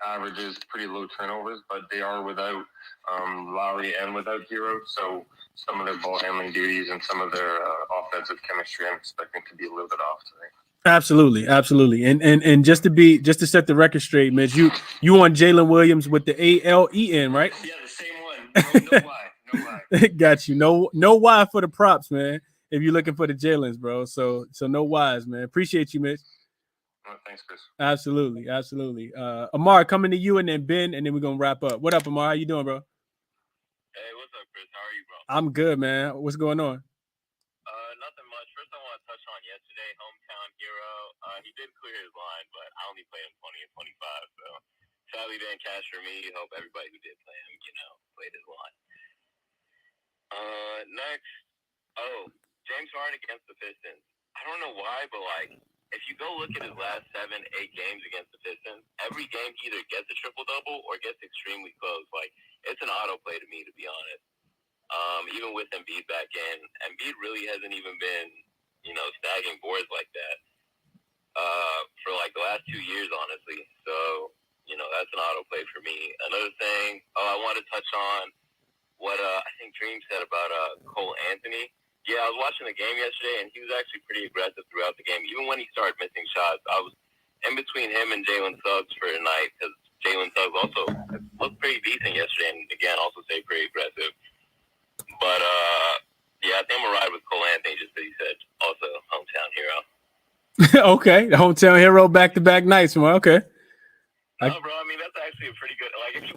averages pretty low turnovers, but they are without Lowry and without Hero. So some of their ball handling duties and some of their offensive chemistry, I'm expecting to be a little bit off today. Absolutely. And just to set the record straight, Mitch, you on Jalen Williams with the ALEN, right? Yeah, the same one. No why. Got you. No why for the props, man. If you're looking for the Jalen's, bro. So no whys, man. Appreciate you, Mitch. Thanks, Chris. Absolutely. Amar, coming to you and then Ben, and then we're gonna wrap up. What up, Amar? How you doing, bro? Hey, what's up, Chris? How are you, bro? I'm good, man. What's going on? Nothing much. First, I want to touch on yesterday, hometown hero. He did clear his line, but I only played him 20 and 25, so sadly didn't cash for me. Hope everybody who did play him, played his line. Next, James Harden against the Pistons. I don't know why, but if you go look at his last 7, 8 games against the Pistons, every game he either gets a triple-double or gets extremely close. It's an auto play to me, to be honest. Even with Embiid back in, Embiid really hasn't even been, snagging boards like that for the last 2 years, honestly. So, that's an auto play for me. Another thing, I want to touch on what I think Dream said about Cole Anthony. Yeah, I was watching the game yesterday, and he was actually pretty aggressive throughout the game. Even when he started missing shots, I was in between him and Jalen Suggs for tonight because Jalen Suggs also looked pretty decent yesterday, and again, also stayed pretty aggressive. But yeah, I think I'm gonna ride with Cole Anthony just because he said also hometown hero. Okay, the hometown hero back-to-back nights, man. Okay. No, bro. I mean, that's actually a pretty good. Like, if you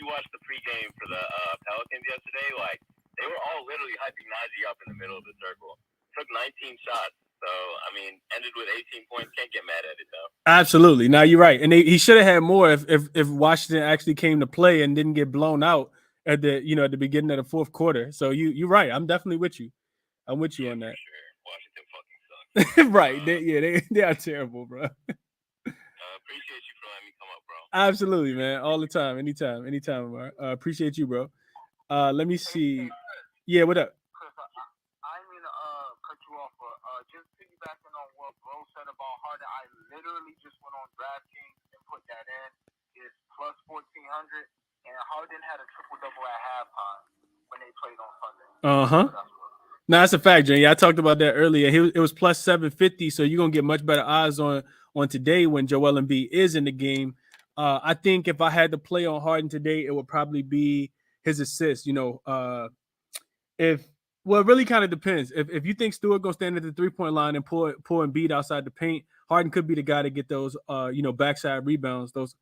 watch the pregame for the Pelicans yesterday, like they were all literally hyping Najee up in the middle of the circle. Took 19 shots, so I mean, ended with 18 points. Can't get mad at it though. Absolutely. Now you're right, and he should have had more if Washington actually came to play and didn't get blown out at the at the beginning of the fourth quarter. So you're right. I'm definitely with you. I'm with you on that. Sure. Washington fucking sucks. Right. They are terrible, bro. Appreciate you for letting me come up, bro. Absolutely, man. All the time. Anytime, bro. Appreciate you, bro. Let me see. Yeah, what up? Chris, I didn't mean to cut you off, but just piggybacking on what Bro said about Harden, I literally just went on DraftKings and put that in. It's plus 1,400, and Harden had a triple-double at halftime when they played on Sunday. Uh-huh. No, that's a fact, Jay. Yeah, I talked about that earlier. It was plus 750, so you're gonna get much better odds on today when Joel Embiid is in the game. I think if I had to play on Harden today, it would probably be his assist. It really kind of depends. If you think Stewart gonna stand at the 3-point line and pull Embiid outside the paint, Harden could be the guy to get those backside rebounds, those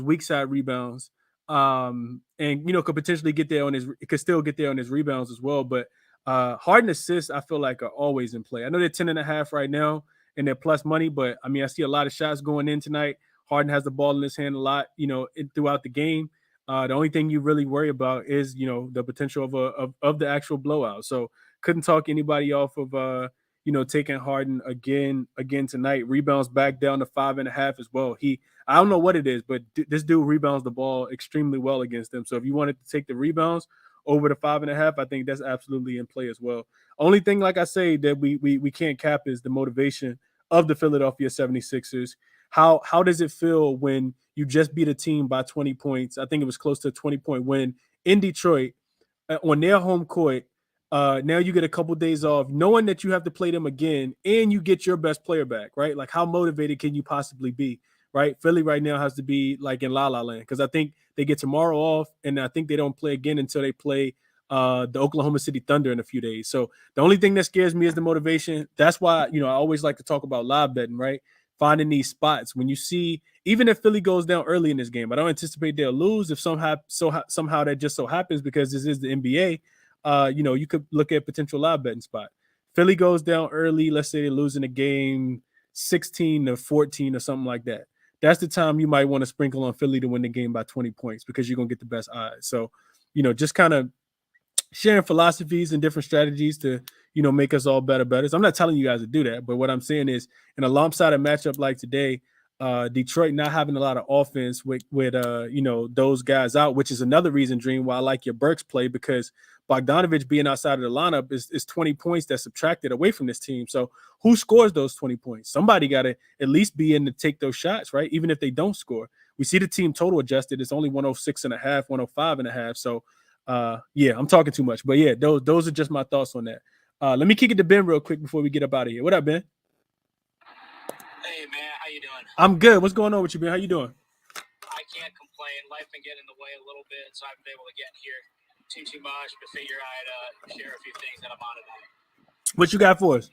weak side rebounds. And could potentially get there could still get there on his rebounds as well. But Harden assists, I feel like, are always in play. I know they're 10.5 right now and they're plus money, but I mean, I see a lot of shots going in tonight. Harden has the ball in his hand a lot, throughout the game. The only thing you really worry about is, the potential of the actual blowout. So couldn't talk anybody off of, taking Harden again tonight. Rebounds back down to 5.5 as well. I don't know what it is, but this dude rebounds the ball extremely well against them. So if you wanted to take the rebounds over the 5.5, I think that's absolutely in play as well. Only thing, like I say, that we can't cap is the motivation of the Philadelphia 76ers. How does it feel when you just beat a team by 20 points? I think it was close to a 20-point win in Detroit on their home court. Now you get a couple days off, knowing that you have to play them again, and you get your best player back, right? Like, how motivated can you possibly be, right? Philly right now has to be like in La La Land, because I think they get tomorrow off, and I think they don't play again until they play the Oklahoma City Thunder in a few days. So the only thing that scares me is the motivation. That's why, I always like to talk about live betting, right? Finding these spots when you see, even if Philly goes down early in this game, I don't anticipate they'll lose if somehow that just so happens, because this is the NBA. You could look at potential live betting spot. Philly goes down early. Let's say they're losing a game 16-14 or something like that. That's the time you might want to sprinkle on Philly to win the game by 20 points, because you're going to get the best odds. So, just kind of sharing philosophies and different strategies to, make us all better bettors. I'm not telling you guys to do that, but what I'm saying is, in a lopsided matchup like today, Detroit not having a lot of offense with those guys out, which is another reason, Dream, why I like your Burks play, because Bogdanovich being outside of the lineup is 20 points that's subtracted away from this team. So who scores those 20 points? Somebody got to at least be in to take those shots, right? Even if they don't score. We see the team total adjusted. It's only 106.5, 105.5. So yeah, I'm talking too much. But yeah, those are just my thoughts on that. Let me kick it to Ben real quick before we get up out of here. What up, Ben? Hey, man. How you doing? I'm good. What's going on with you, Ben? How you doing? I can't complain. Life been getting in the way a little bit, so I haven't been able to get in here too much, but figure I'd share a few things that I'm on tonight. What you got for us?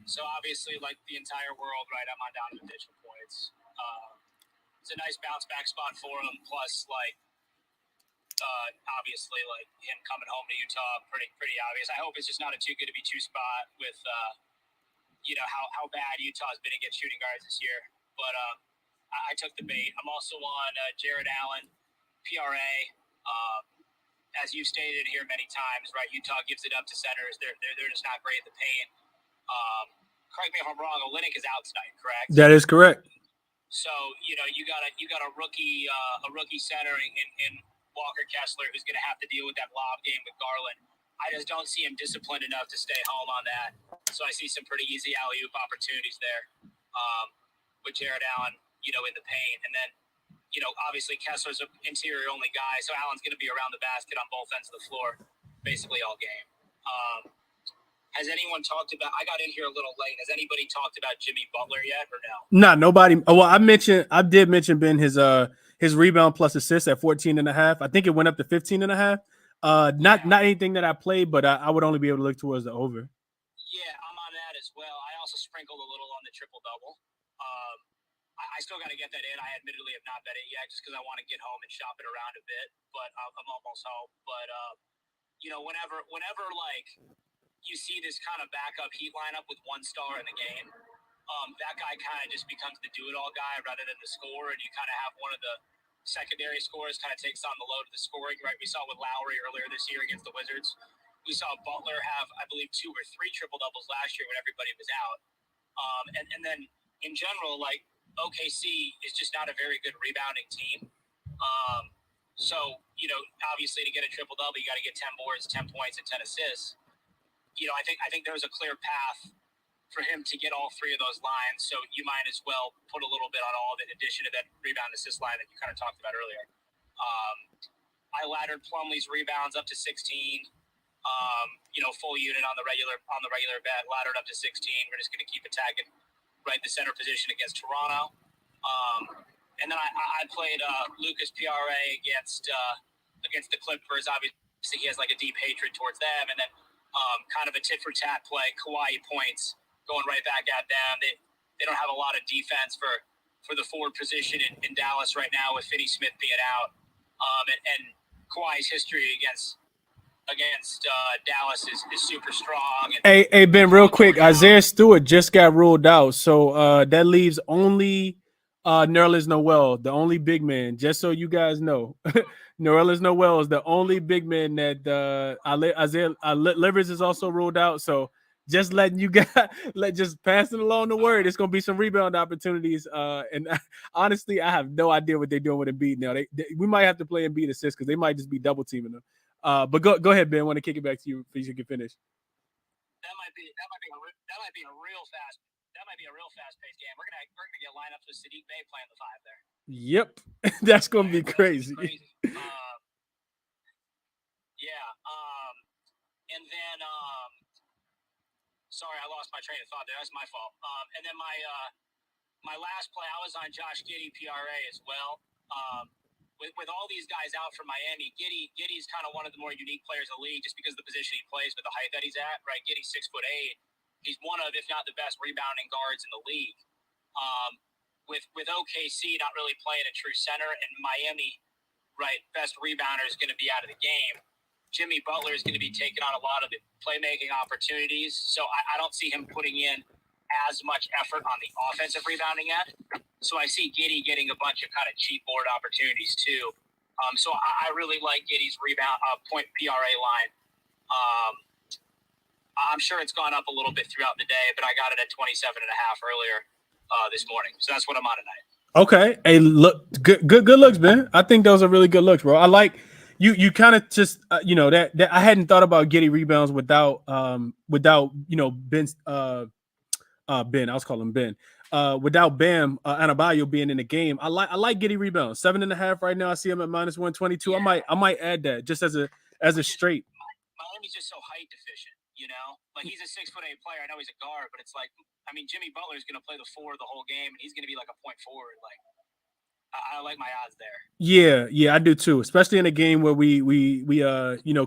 So obviously, like the entire world, right, I'm on down to additional points. It's a nice bounce back spot for him. Plus, obviously, like him coming home to Utah, pretty obvious. I hope it's just not a too good to be true spot with, how bad Utah's been against shooting guards this year. But I took the bait. I'm also on Jared Allen, PRA. As you stated here many times, right? Utah gives it up to centers. They're just not great at the paint. Correct me if I'm wrong. Olynyk is out tonight, correct? That is correct. So you got a rookie center in Walker Kessler who's going to have to deal with that lob game with Garland. I just don't see him disciplined enough to stay home on that. So I see some pretty easy alley-oop opportunities there with Jared Allen, in the paint, and then. Obviously Kessler's an interior-only guy, so Allen's going to be around the basket on both ends of the floor basically all game. Has anyone talked about – I got in here a little late. Has anybody talked about Jimmy Butler yet or no? Nah, nobody. Well, I did mention, Ben, his rebound plus assist at 14.5. I think it went up to 15.5. Not anything that I played, but I would only be able to look towards the over. Yeah, I'm on that as well. I also sprinkled a little on the triple-double. I still got to get that in. I admittedly have not bet it yet just because I want to get home and shop it around a bit, but I'm almost home. But, whenever like you see this kind of backup Heat lineup with one star in the game, that guy kind of just becomes the do-it-all guy rather than the scorer, and you kind of have one of the secondary scorers kind of takes on the load of the scoring, right? We saw with Lowry earlier this year against the Wizards. We saw Butler have, I believe, 2 or 3 triple-doubles last year when everybody was out. And then, in general, like, OKC is just not a very good rebounding team. So, obviously to get a triple-double, you got to get 10 boards, 10 points, and 10 assists. I think there's a clear path for him to get all 3 of those lines. So you might as well put a little bit on all of it in addition to that rebound assist line that you kind of talked about earlier. I laddered Plumlee's rebounds up to 16. Full unit on the regular bet, laddered up to 16. We're just going to keep attacking right the center position against Toronto. And then I played Lucas PRA against the Clippers. Obviously, he has like a deep hatred towards them. And then kind of a tit for tat play, Kawhi points going right back at them. They don't have a lot of defense for the forward position in Dallas right now with Finney Smith being out. And Kawhi's history against Dallas is super strong. And Hey, Ben, real quick, Isaiah Stewart just got ruled out, so that leaves only Nerlens Noel, the only big man. Just so you guys know, Nerlens Noel is the only big man that Isaiah Livers is also ruled out. So just letting you guys, just passing along the word. It's gonna be some rebound opportunities. And honestly, I have no idea what they're doing with Embiid now. We might have to play Embiid assist because they might just be double teaming them. But go ahead, Ben. I want to kick it back to you so you can finish. That might be a real fast-paced game. We're gonna get lineups with Sadiq Bey playing the 5 there. Yep, that's gonna be crazy. And then sorry, I lost my train of thought there. That's my fault. And then my last play, I was on Josh Giddey PRA as well. With all these guys out from Miami, Giddey's kind of one of the more unique players in the league just because of the position he plays with the height that he's at, right? Giddey's 6'8". He's one of, if not the best rebounding guards in the league. With OKC not really playing a true center and Miami, right, best rebounder is going to be out of the game. Jimmy Butler is going to be taking on a lot of the playmaking opportunities. So I don't see him putting in as much effort on the offensive rebounding end. So I see Giddey getting a bunch of kind of cheap board opportunities too. So I really like Giddey's rebound point PRA line. I'm sure it's gone up a little bit throughout the day, but I got it at 27.5 earlier this morning. So that's what I'm on tonight. Okay. Hey, look, good looks, man. I think those are really good looks, bro. I like you kind of just that I hadn't thought about Giddey rebounds without Ben's Ben. I was calling him Ben. Without Bam Adebayo being in the game, I like Giddey rebounds. 7.5 right now. I see him at -122. Yeah. I might add that just as a straight. Miami's just so height deficient, Like he's a 6'8" player. I know he's a guard, but it's like, Jimmy Butler is going to play the 4 the whole game, and he's going to be like a point forward. Like, I like my odds there. Yeah, I do too. Especially in a game where we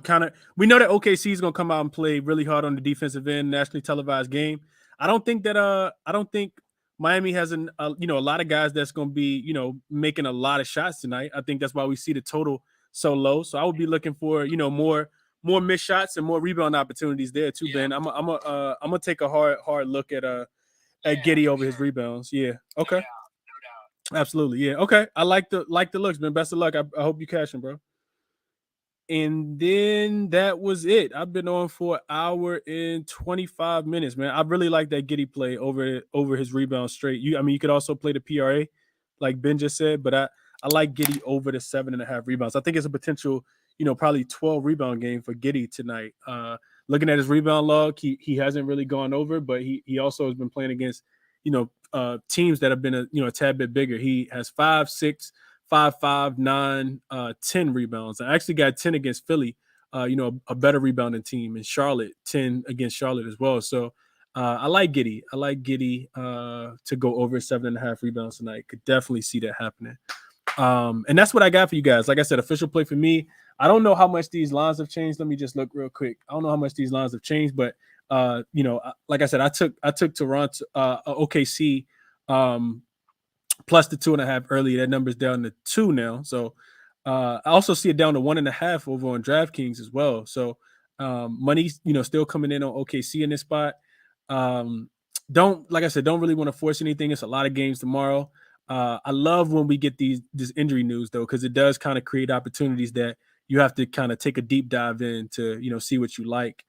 kind of we know that OKC is going to come out and play really hard on the defensive end, nationally televised game. I don't think Miami has a lot of guys that's going to be making a lot of shots tonight. I think that's why we see the total so low. So I would be looking for more missed shots and more rebound opportunities there too, Ben. I'm gonna take a hard look at Giddey over his rebounds. Yeah. Okay. No doubt. Absolutely. Yeah. Okay. I like the looks, man. Best of luck. I hope you cash him, bro. And then that was it. I've been on for 1 hour and 25 minutes, man. I really like that Giddey play over his rebound straight. You could also play the PRA, like Ben just said, but I like Giddey over the 7.5 rebounds. I think it's a potential, probably 12 rebound game for Giddey tonight. Looking at his rebound log, he hasn't really gone over, but he also has been playing against, teams that have been a tad bit bigger. He has 5, 6, 5, 5, 9, 10 rebounds. I actually got 10 against Philly, a better rebounding team, and Charlotte 10 against Charlotte as well. So I like Giddey. I like Giddey to go over 7.5 rebounds tonight. Could definitely see that happening. And that's what I got for you guys. Like I said, official play for me. I don't know how much these lines have changed. Let me just look real quick. I don't know how much these lines have changed, but like I said, I took Toronto, OKC, plus the 2.5 earlier. That number's down to 2 now. So I also see it down to 1.5 over on DraftKings as well. So money's still coming in on OKC in this spot. Don't really want to force anything. It's a lot of games tomorrow. I love when we get this injury news though, because it does kind of create opportunities that you have to kind of take a deep dive in to see what you like.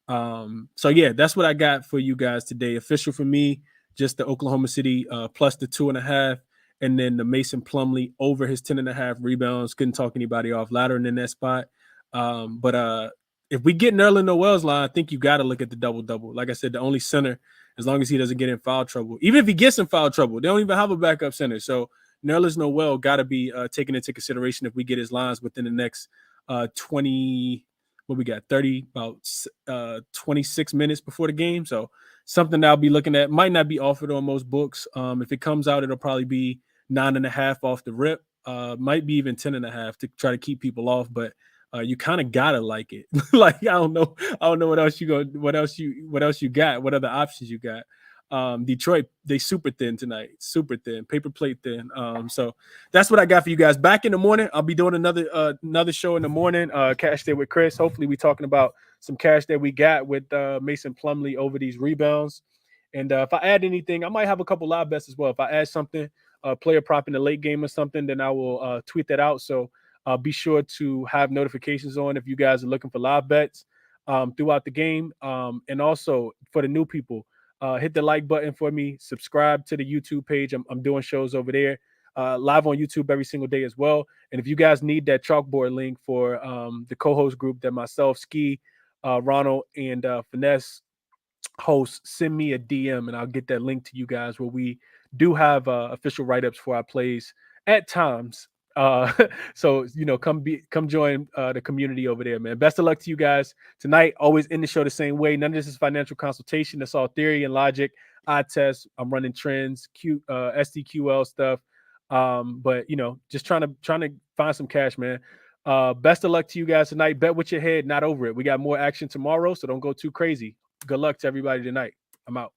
So yeah, that's what I got for you guys today. Official for me, just the Oklahoma City plus the 2.5, and then the Mason Plumlee over his 10.5 rebounds. Couldn't talk anybody off laddering in that spot. But if we get Nerlens Noel's line, I think you got to look at the double-double. Like I said, the only center, as long as he doesn't get in foul trouble. Even if he gets in foul trouble, they don't even have a backup center. So Nerlens Noel got to be taken into consideration if we get his lines within the next 20 – what we got, 26 minutes before the game. So something that I'll be looking at. Might not be offered on most books. If it comes out, it'll probably be 9.5 off the rip. Might be even 10.5 to try to keep people off, but you kind of gotta like it. Like I don't know what else you got, what other options you got. Detroit, they super thin tonight, super thin, paper plate thin. So that's what I got for you guys. Back in the morning, I'll be doing another show in the morning. Cash Day with Chris. Hopefully, we talking about some cash that we got with Mason Plumlee over these rebounds. And if I add anything, I might have a couple live bets as well. If I add something, player prop in the late game or something, then I will tweet that out. So be sure to have notifications on if you guys are looking for live bets throughout the game. And also for the new people, hit the like button for me. Subscribe to the YouTube page. I'm doing shows over there, live on YouTube every single day as well. And if you guys need that chalkboard link for the co-host group that myself, Ski, Ronald, and Finesse host, send me a DM and I'll get that link to you guys, where we do have official write-ups for our plays at times. So come join the community over there, man. Best of luck to you guys tonight. Always end the show the same way. None of this is financial consultation. That's all theory and logic. I test. I'm running trends, SDQL stuff. But just trying to find some cash, man. Best of luck to you guys tonight. Bet with your head, not over it. We got more action tomorrow, so don't go too crazy. Good luck to everybody tonight. I'm out.